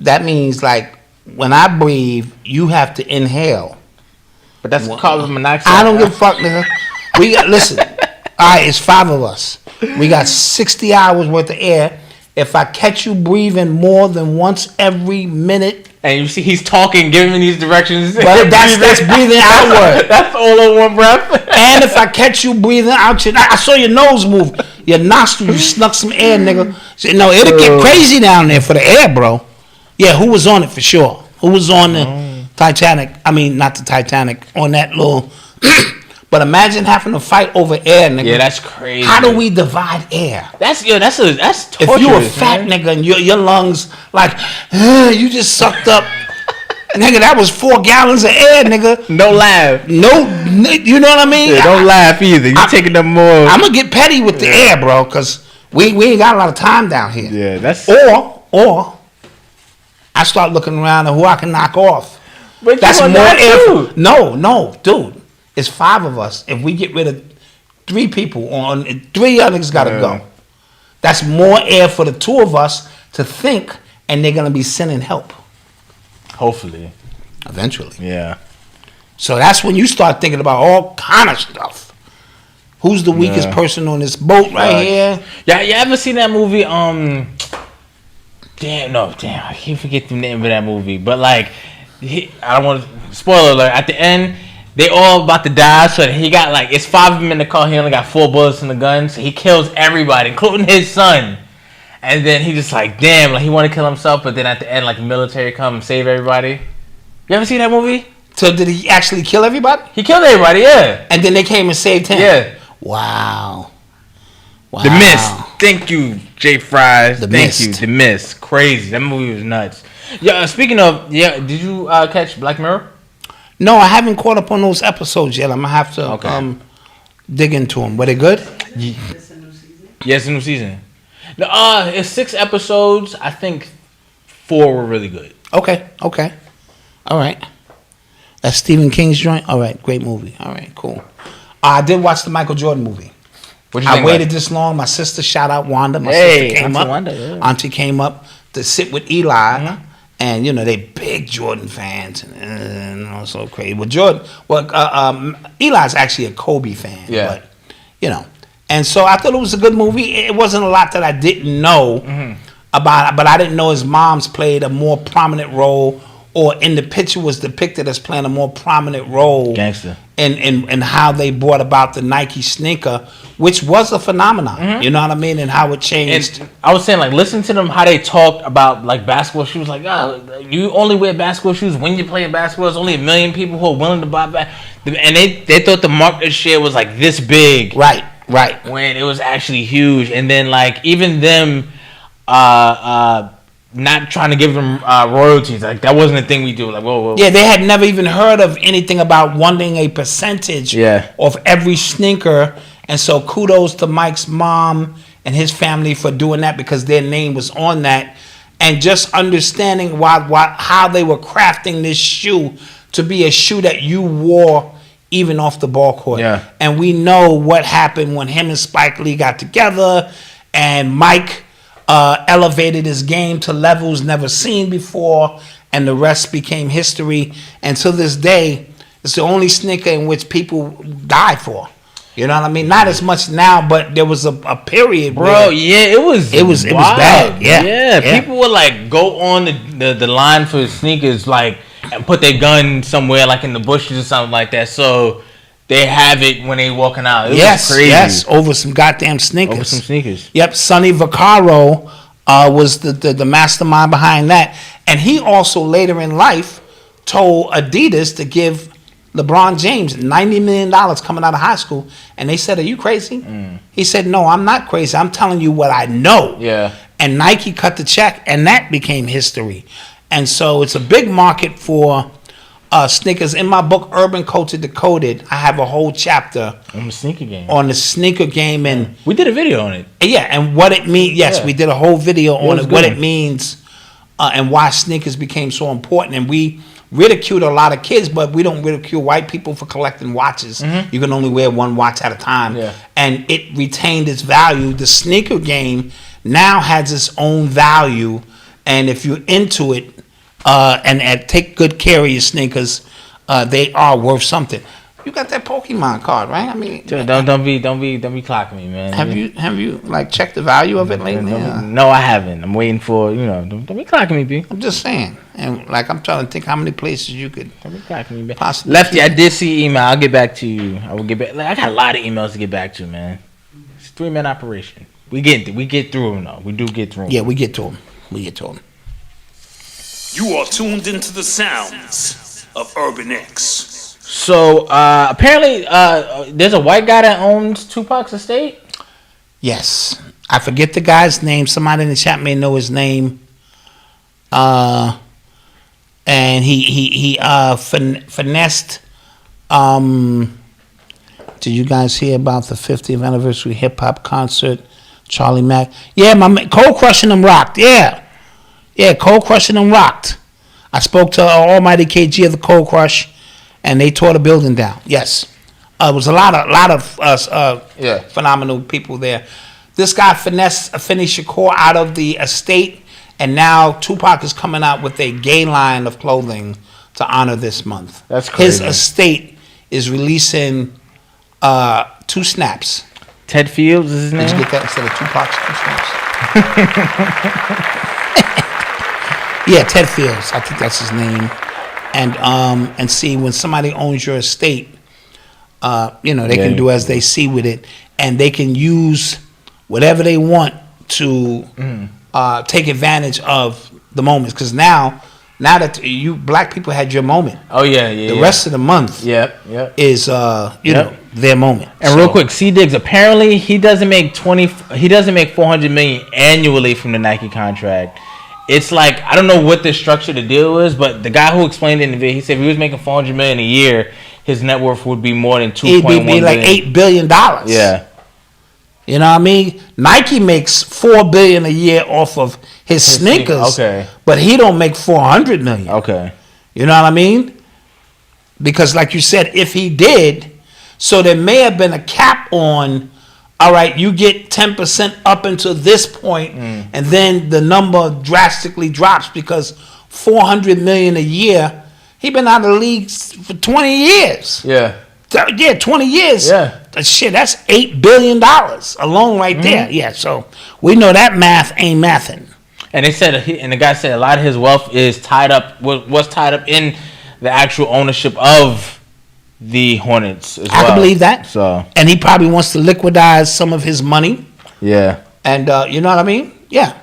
That means like when I breathe, you have to inhale. But that's carbon monoxide. I don't give a fuck, nigga. Listen. All right, it's 5 of us. We got 60 hours worth of air. If I catch you breathing more than once every minute. And you see he's talking, giving these directions. But that's breathing outward. That's all in one breath. And if I catch you breathing out, I saw your nose move. Your nostrils, you snuck some air, nigga. So, no, it'll get crazy down there for the air, bro. Yeah, who was on it for sure? Who was on the Titanic? I mean, not the Titanic. On that little... But imagine having to fight over air, nigga. Yeah, that's crazy. How do we divide air? That's torturous. If you a fat nigga and your lungs like you just sucked up, nigga, that was 4 gallons of air, nigga. No laugh. No, you know what I mean? Yeah, don't laugh either. You taking them more. I'm gonna get petty with the air, bro, because we ain't got a lot of time down here. Yeah, that's or I start looking around at who I can knock off. But that's more air. No, dude. It's 5 of us. If we get rid of 3 people, 3 others gotta go. That's more air for the 2 of us to think, and they're gonna be sending help. Hopefully. Eventually. Yeah. So that's when you start thinking about all kind of stuff. Who's the weakest person on this boat right here? Yeah, you ever seen that movie? Damn, I can't forget the name of that movie. But like, I don't want to spoiler alert. At the end, they all about to die. So he got like, it's 5 of them in the car. He only got 4 bullets in the gun. So he kills everybody, including his son. And then he just like, damn, like he want to kill himself. But then at the end, like the military come and save everybody. You ever seen that movie? So did he actually kill everybody? He killed everybody, yeah. And then they came and saved him. Yeah. Wow. The Mist. Thank you, Jay Fries. The Mist. Crazy. That movie was nuts. Yeah. Speaking of, did you catch Black Mirror? No, I haven't caught up on those episodes yet. I'm gonna have to dig into them. Were they good? Yes, it's a new season. No, it's 6 episodes. I think 4 were really good. Okay. All right. That's Stephen King's joint. All right, great movie. All right, cool. I did watch the Michael Jordan movie. I waited this long. My sister, shout out Wanda. My sister came up. Auntie came up to sit with Eli, and they big Jordan fans, and so crazy. Eli's actually a Kobe fan. Yeah. But and so I thought it was a good movie. It wasn't a lot that I didn't know about it, but I didn't know his mom's played a more prominent role, or in the picture was depicted as playing a more prominent role. Gangster. And how they brought about the Nike sneaker, which was a phenomenon. You know what I mean? And how it changed. And I was saying, like, listen to them, how they talked about, like, basketball shoes. Like, you only wear basketball shoes when you play basketball. There's only 1 million people who are willing to buy back. And they thought the market share was, like, this big. Right. When it was actually huge. And then, like, even them not trying to give them royalties. Like, that wasn't a thing we do. Like, whoa. Yeah, they had never even heard of anything about wanting a percentage of every sneaker. And so kudos to Mike's mom and his family for doing that, because their name was on that. And just understanding how they were crafting this shoe to be a shoe that you wore even off the ball court. Yeah. And we know what happened when him and Spike Lee got together, and Mike elevated his game to levels never seen before, and the rest became history. And to this day, it's the only sneaker in which people die for. You know what I mean? Not as much now, but there was a period, bro. It was bad. Yeah. People would like go on the line for sneakers, like, and put their gun somewhere, like in the bushes or something like that, so they have it when they walking out. It was crazy. Yes, over some goddamn sneakers. Yep, Sonny Vaccaro was the mastermind behind that. And he also later in life told Adidas to give LeBron James $90 million coming out of high school. And they said, "Are you crazy?" He said, "No, I'm not crazy. I'm telling you what I know." Yeah. And Nike cut the check, and that became history. And so it's a big market for sneakers. In my book, Urban Culture Decoded, I have a whole chapter on the sneaker game. And we did a video on it. Yeah, and what it means. Yes, we did a whole video on it, what it means, and why sneakers became so important. And we ridiculed a lot of kids, but we don't ridicule white people for collecting watches. You can only wear one watch at a time. Yeah. And it retained its value. The sneaker game now has its own value, and if you're into it, and take good care of your sneakers, they are worth something. You got that Pokemon card, right? I mean, Dude, don't be clocking me, man. Have you like checked the value of it lately? No, I haven't. I'm waiting for Don't be clocking me, B. I'm just saying, and like I'm trying to think how many places you could. Don't be clocking me, B. Possibly. Lefty, I did see email. I'll get back to you. I will get back. Like, I got a lot of emails to get back to, man. It's a 3-man operation. We get through them though. We do get through them. Yeah, we get to them. You are tuned into the sounds of Urban X. So apparently, there's a white guy that owns Tupac's estate. Yes, I forget the guy's name. Somebody in the chat may know his name. And he finessed. Did you guys hear about the 50th anniversary hip hop concert? Charlie Mack. Yeah, my man, Cold Crushing them rocked. Yeah, Cold Crushing them rocked. I spoke to Almighty KG of the Cold Crush, and they tore the building down. Yes, it was a lot of phenomenal people there. This guy finessed Afeni Shakur out of the estate, and now Tupac is coming out with a gay line of clothing to honor this month. That's crazy. His estate is releasing 2 snaps. Ted Fields is his name? Did you get that instead of Tupac's 2 snaps? Yeah, Ted Fields. I think that's his name. And see, when somebody owns your estate, they can do as they see with it, and they can use whatever they want to take advantage of the moments. Because now that you black people had your moment. Oh yeah. The rest of the month, is their moment. And real quick, C Diggs, apparently he doesn't make $400 million annually from the Nike contract. It's like, I don't know what the structure of the deal is, but the guy who explained it in the video, he said if he was making $400 million a year, his net worth would be more than $2.1 billion. It'd be like $8 billion. Yeah. You know what I mean? Nike makes $4 billion a year off of his sneakers. Okay. But he don't make $400 million. Okay. You know what I mean? Because like you said, if he did, so there may have been a cap on, all right, you get 10% up until this point, and then the number drastically drops because $400 million a year. He been out of the league for 20 years. Yeah. 20 years. Yeah. Shit, that's $8 billion alone right there. Yeah, so we know that math ain't mathing. And they said, and the guy said a lot of his wealth is was tied up in the actual ownership of the Hornets as well. I can believe that. So, and he probably wants to liquidize some of his money. Yeah. And you know what I mean? Yeah.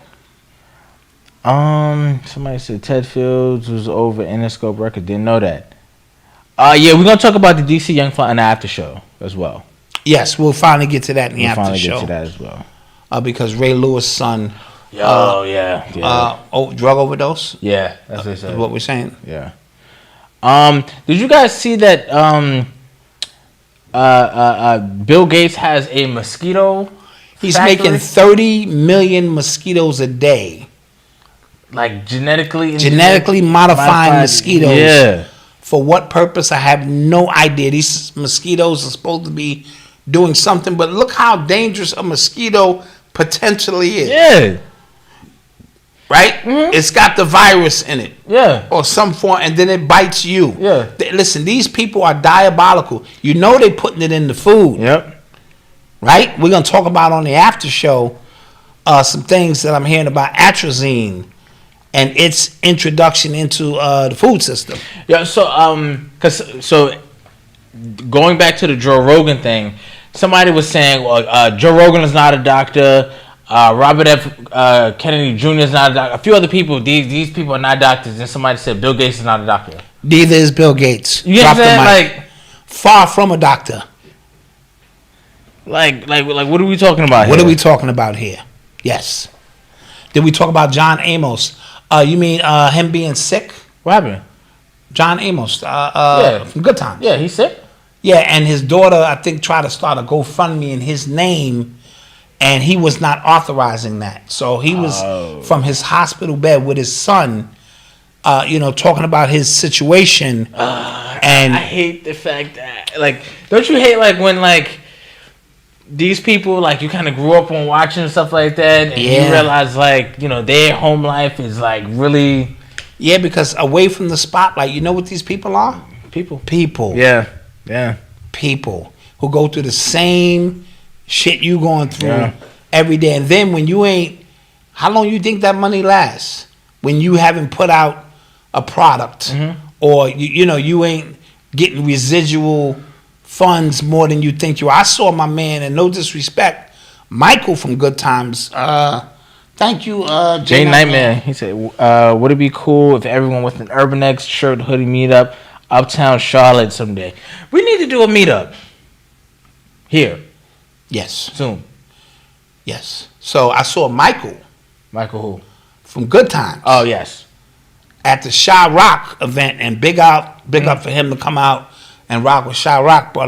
Somebody said Ted Fields was over Interscope Records. Didn't know that. Yeah, we're gonna talk about the DC Young Fly in the after show as well. Yes, we'll finally get to that in the after show. Get to that as well. Because Ray Lewis' son. Drug overdose. Yeah, that's what they said. Is what we're saying. Yeah. Did you guys see that? Bill Gates has a mosquito. He's factory? making 30 million mosquitoes a day. Like genetically modifying mosquitoes. Yeah. For what purpose? I have no idea. These mosquitoes are supposed to be doing something, but look how dangerous a mosquito potentially is. Yeah. Right? Mm-hmm. It's got the virus in it. Yeah. Or some form, and then it bites you. Yeah. Listen, these people are diabolical. You know they're putting it in the food. Yep. Right? We're going to talk about on the after show some things that I'm hearing about atrazine and its introduction into the food system. Yeah, so going back to the Joe Rogan thing, somebody was saying, well, Joe Rogan is not a doctor. Robert F. Kennedy Jr. is not a doctor. A few other people, these people are not doctors. And somebody said Bill Gates is not a doctor. Neither is Bill Gates. You know what I'm saying? Like, far from a doctor. Like, what are we talking about here? What are we talking about here? Yes. Did we talk about John Amos? You mean him being sick? What happened? John Amos. Yeah. From Good Times. Yeah, he's sick. Yeah, and his daughter, I think, tried to start a GoFundMe in his name, and he was not authorizing that. So he was from his hospital bed with his son, talking about his situation. And I hate the fact that, like, don't you hate, like, when, like, these people, like, you kind of grew up on watching stuff like that, and you realize, like, their home life is, like, really... Yeah, because away from the spotlight, you know what these people are? People. People. Yeah. Yeah. people who go through the same shit you going through every day. And then when you ain't, how long you think that money lasts? When you haven't put out a product or, you ain't getting residual funds more than you think you are. I saw my man, and no disrespect, Michael from Good Times. Thank you, Jay Nightmare. He said, would it be cool if everyone with an Urban X shirt hoodie meetup uptown Charlotte someday? We need to do a meetup here. Yes. Soon. Yes. So I saw Michael. Michael who? From Good Times. Oh, yes. At the Shy Rock event, and big up for him to come out and rock with Shy Rock, but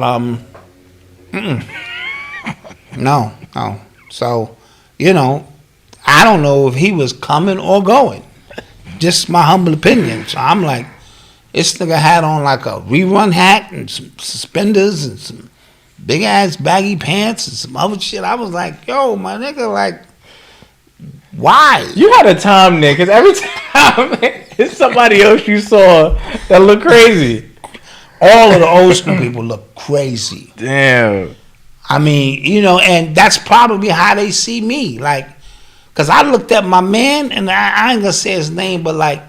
no. So, I don't know if he was coming or going. Just my humble opinion. So I'm like, this nigga had on like a rerun hat and some suspenders and some big ass baggy pants and some other shit. I was like, yo, my nigga, like, why? You had a time, Nick, because every time it's somebody else you saw that looked crazy. All of the old school people look crazy. Damn. I mean, and that's probably how they see me. Like, because I looked at my man, and I ain't going to say his name, but like,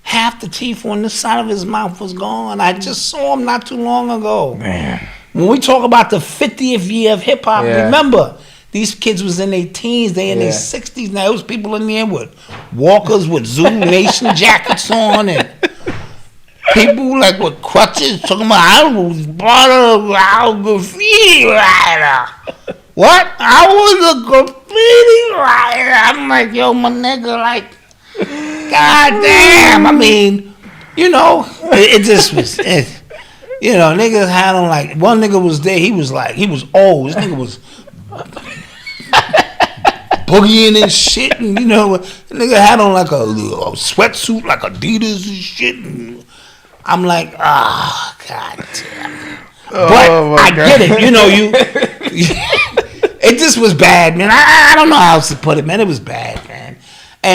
half the teeth on the side of his mouth was gone. I just saw him not too long ago. Man. When we talk about the 50th year of hip-hop, remember, these kids was in their teens, they in their 60s. Now, there was people in there with walkers with Zoom Nation jackets on, and people like with crutches talking about, I was brought up a graffiti writer. What? I was a graffiti writer. I'm like, yo, my nigga, like, God damn. I mean, it just was, niggas had on like, one nigga was there, he was old. This nigga was boogieing and shit, and the nigga had on like a sweatsuit, like Adidas and shit. And I'm like, God damn. But I get it, it just was bad, man. I don't know how else to put it, man. It was bad, man.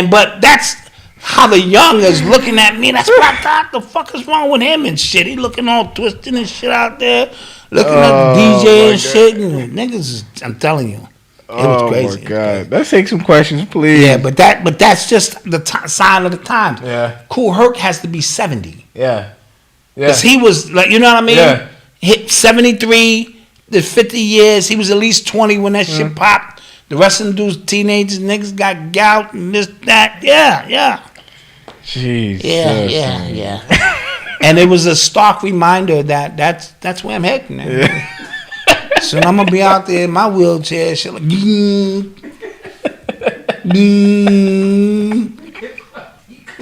But that's how the young is looking at me. That's what I thought. The fuck is wrong with him and shit? He looking all twisted and shit out there, looking at the DJ and shit. And niggas, I'm telling you. It was crazy. Oh my God! Let's take some questions, please. Yeah, but that's just the sign of the times. Yeah. Kool Herc has to be 70. Yeah. Because he was like, you know what I mean? Yeah. Hit 73, the 50 years. He was at least 20 when that shit popped. The rest of them dudes, teenagers, niggas got gout and this, that. Yeah. Jeez. Yeah. And it was a stark reminder that that's where I'm heading. Man. So I'm gonna be out there in my wheelchair, shit like, I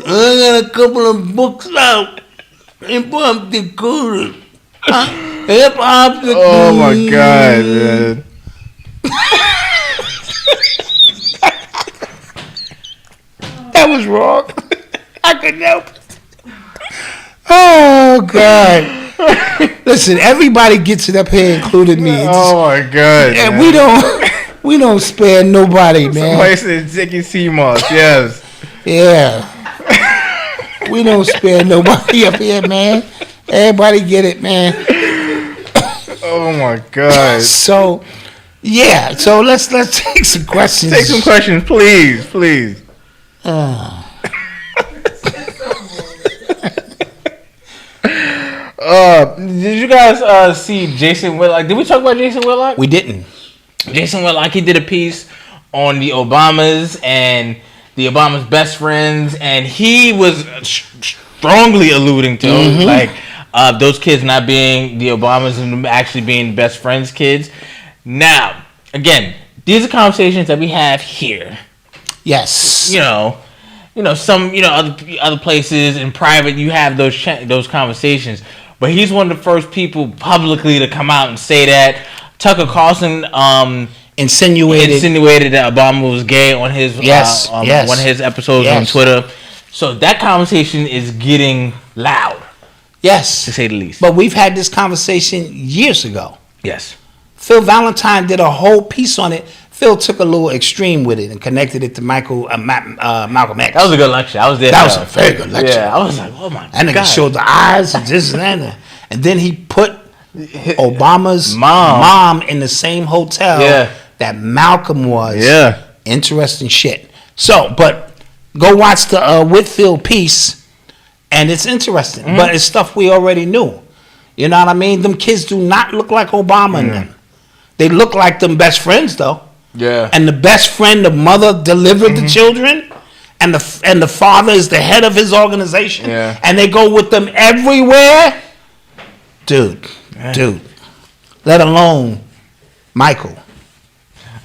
got a couple of books out. Hip hop the cool. Hip hop the cool. Oh my God, man. That was wrong. I couldn't help it. Oh God. Listen, everybody gets it up here, including me. Oh my God. And man. we don't spare nobody, man. Somebody said Zicky Seamoss, yes. Yeah. We don't spare nobody up here, man. Everybody get it, man. Oh my God. So let's take some questions. Take some questions, please. Did you guys see Jason Whitlock? Did we talk about Jason Whitlock? We didn't. Jason Whitlock, he did a piece on the Obamas and the Obamas' best friends, and he was strongly alluding to those kids not being the Obamas and actually being best friends' kids. Now, again, these are conversations that we have here. Yes. Some other places in private you have those conversations, but he's one of the first people publicly to come out and say that. Tucker Carlson insinuated that Obama was gay on his one of his episodes on Twitter. So that conversation is getting loud. Yes, to say the least. But we've had this conversation years ago. Yes. Phil Valentine did a whole piece on it. Phil took a little extreme with it and connected it to Malcolm X. That was a good lecture. I was there. That was a very good lecture. Yeah, I was like, oh my God. That nigga showed the eyes and this and that. And then he put Obama's mom in the same hotel that Malcolm was. Yeah. Interesting shit. So, but go watch the Whitfield piece, and it's interesting. But it's stuff we already knew. You know what I mean? Them kids do not look like Obama and them. They look like them best friends, though. Yeah. And the best friend, the mother delivered the children, and the father is the head of his organization. Yeah. And they go with them everywhere. Dude. Let alone Michael.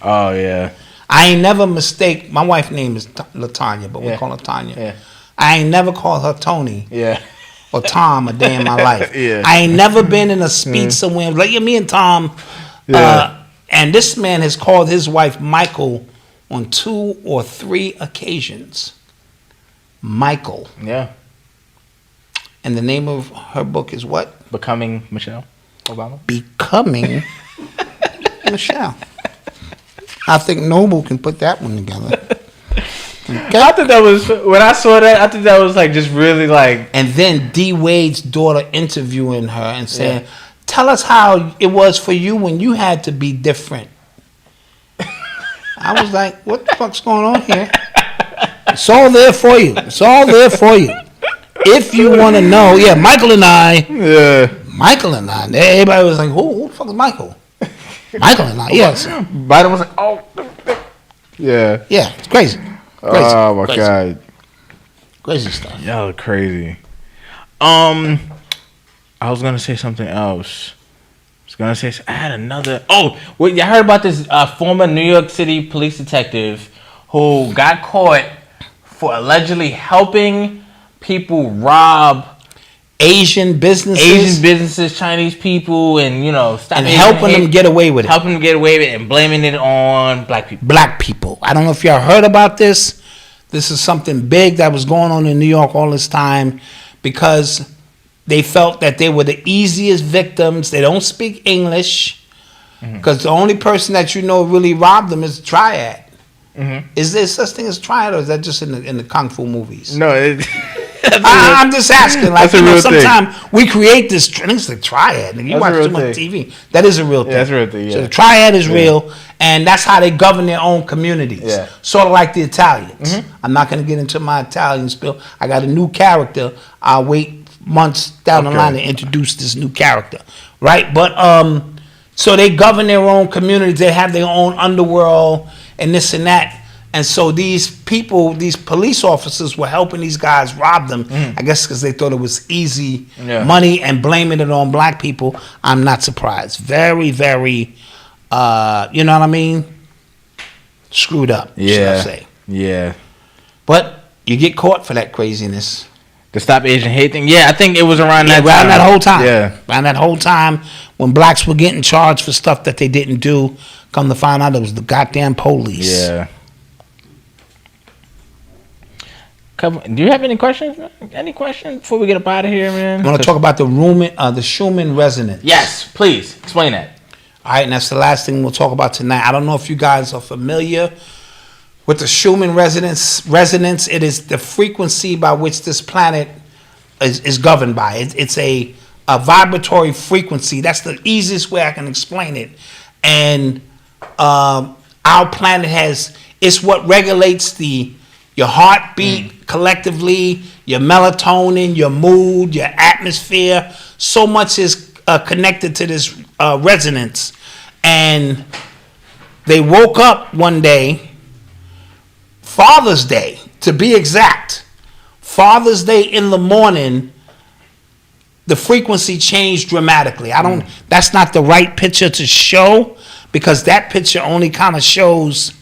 Oh, yeah. I ain't never mistake. My wife's name is LaTanya, but we call her Tanya. Yeah. I ain't never called her Tony. Yeah. Or Tom a day in my life. Yeah. I ain't never been in a speech somewhere like, yeah, me and Tom. And this man has called his wife Michael on 2 or 3 occasions. Michael. Yeah. And the name of her book is what? Becoming Michelle Obama. Becoming Michelle. I think Noble can put that one together. Okay. I think that was, when I saw that, I think that was like just really like. And then D Wade's daughter interviewing her and saying, tell us how it was for you when you had to be different. I was like, what the fuck's going on here? It's all there for you. It's all there for you. If you want to know, Michael and I. Yeah. Michael and I. Everybody was like, who the fuck is Michael? Michael and I, yes. Biden was like, oh. Yeah. Yeah, it's crazy. Oh, my God. Crazy stuff. Y'all are crazy. I was going to say something else. I had another. Oh, wait, you heard about this former New York City police detective who got caught for allegedly helping people rob Asian businesses, Chinese people, and and helping them get away with it, and blaming it on black people. I don't know if y'all heard about this. This is something big that was going on in New York all this time because they felt that they were the easiest victims. They don't speak English because the only person that really robbed them is Triad. Is there such thing as Triad, or is that just in the kung fu movies? No, I'm just asking. Like, sometimes we create this. It's the Triad, and you watch too much TV. That is a real thing. Yeah, that's a real thing. Yeah. So the Triad is real, and that's how they govern their own communities. Yeah. Sort of like the Italians. I'm not going to get into my Italian spiel. I got a new character. I'll wait months down the line to introduce this new character, right? But so they govern their own communities. They have their own underworld and this and that. And so these people, these police officers, were helping these guys rob them. I guess because they thought it was easy money and blaming it on black people. I'm not surprised. Very, very, you know what I mean? Screwed up, should I say. Yeah. But you get caught for that craziness. The Stop Asian Hate thing? Yeah, I think it was around that time. Around that whole time. Yeah. Around that whole time when blacks were getting charged for stuff that they didn't do. Come to find out it was the goddamn police. Yeah. Do you have any questions? Any questions before we get up out of here, man? You want to talk about the Schumann resonance? Yes, please. Explain that. All right, and that's the last thing we'll talk about tonight. I don't know if you guys are familiar with the Schumann resonance. It is the frequency by which this planet is governed by. It's a vibratory frequency. That's the easiest way I can explain it. And our planet it's what regulates your heartbeat collectively, your melatonin, your mood, your atmosphere. So much is connected to this resonance. And they woke up one day, Father's Day, to be exact. Father's Day in the morning, the frequency changed dramatically. That's not the right picture to show because that picture only kind of shows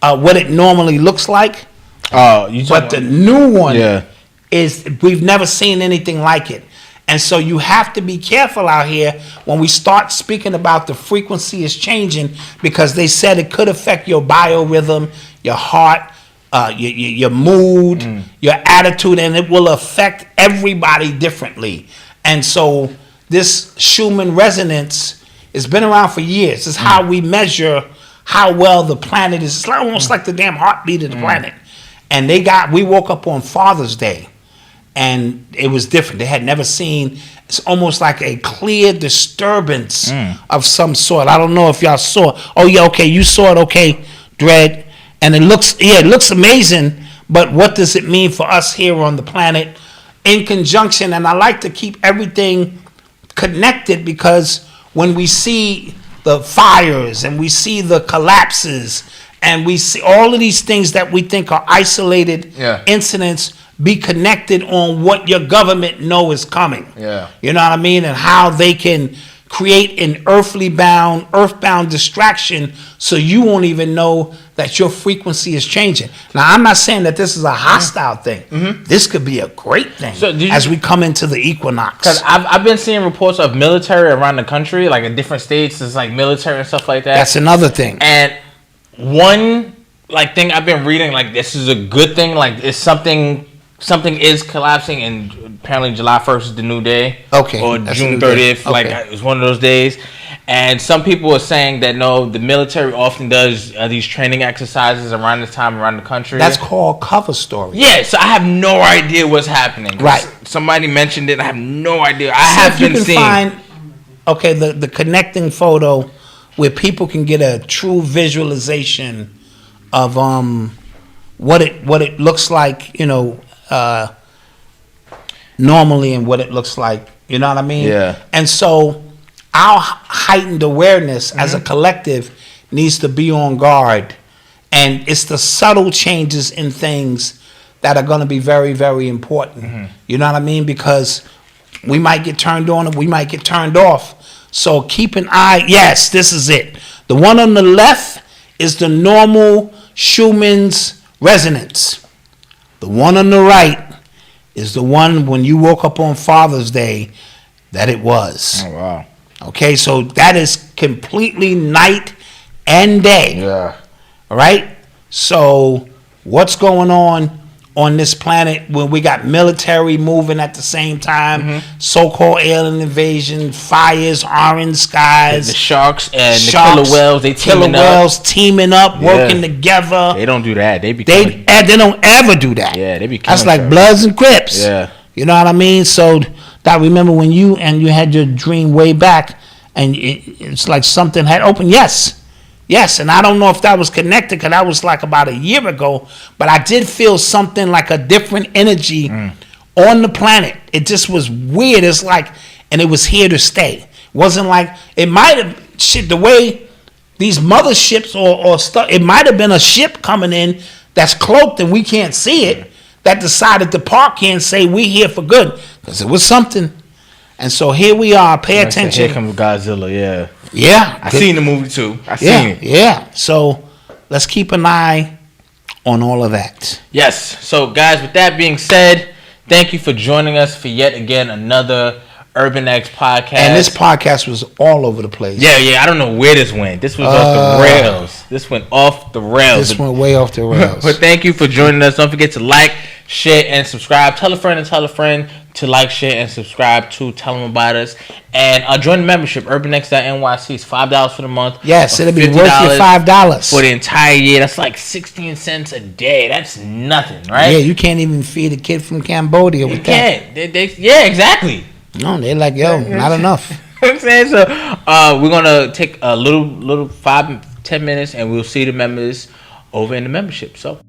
what it normally looks like. But the new one is we've never seen anything like it. And so you have to be careful out here when we start speaking about the frequency is changing because they said it could affect your biorhythm, your heart, your mood, your attitude, and it will affect everybody differently. And so this Schumann resonance has been around for years. It's how we measure how well the planet is. It's almost like the damn heartbeat of the planet. And we woke up on Father's Day, and it was different. They had never seen. It's almost like a clear disturbance of some sort. I don't know if y'all saw. Oh yeah, okay, you saw it. Okay, Dread, and it looks amazing. But what does it mean for us here on the planet in conjunction? And I like to keep everything connected, because when we see the fires and we see the collapses and we see all of these things that we think are isolated incidents, be connected on what your government know is coming. Yeah. You know what I mean? And how they can create an earthbound distraction so you won't even know that your frequency is changing. Now, I'm not saying that this is a hostile thing. This could be a great thing as we come into the equinox. Because I've been seeing reports of military around the country, like in different states, it's like military and stuff like that. That's another thing. And one like thing I've been reading, like this is a good thing, like it's something is collapsing, and apparently July 1st is the new day. Okay. Or June 30th, like it's one of those days. And some people are saying that no, the military often does these training exercises around this time around the country. That's called cover story. Yeah, so I have no idea what's happening. Right. Somebody mentioned it. I have no idea. I have been seeing. Find, the connecting photo where people can get a true visualization of what it looks like, normally, and what it looks like. You know what I mean? Yeah. And so our heightened awareness as a collective needs to be on guard, and it's the subtle changes in things that are going to be very, very important. You know what I mean? Because we might get turned on and we might get turned off. So keep an eye. Yes, this is it. The one on the left is the normal Schumann's resonance. The one on the right is the one when you woke up on Father's Day that it was. Oh, wow. Okay, so that is completely night and day. Yeah. All right? So what's going on this planet when we got military moving at the same time, so-called alien invasion, fires, orange skies, the sharks and the killer whales, they teaming up, working together. They don't do that. They don't ever do that. Yeah, they be that's like Bloods and Crips. Yeah. You know what I mean? So I remember when you had your dream way back, and it's like something had opened. Yes, and I don't know if that was connected, because that was like about a year ago, but I did feel something like a different energy on the planet. It just was weird. It's like, and it was here to stay. It wasn't like, it might have, the way these motherships or stuff, it might have been a ship coming in that's cloaked and we can't see it, that decided to park here and say, we here for good, because it was something. And so here we are. Pay attention. Here comes Godzilla. Yeah. Yeah. I seen the movie too. I seen it. Yeah. So let's keep an eye on all of that. Yes. So guys, with that being said, thank you for joining us for yet again another Urban X podcast. And this podcast was all over the place. Yeah. I don't know where this went. This was off the rails. This went off the rails. This went way off the rails. But thank you for joining us. Don't forget to like, share, and subscribe. Tell a friend to like, share, and subscribe to. Tell them about us. And join the membership, urbanx.nyc. It's $5 for the month. Yes, it'll be worth your $5. For the entire year. That's like 16 cents a day. That's nothing, right? Yeah, you can't even feed a kid from Cambodia with that. You can't. Yeah, exactly. No, they're like, yo, not enough. You know what I'm saying? So we're going to take a little 5-10 minutes, and we'll see the members over in the membership. So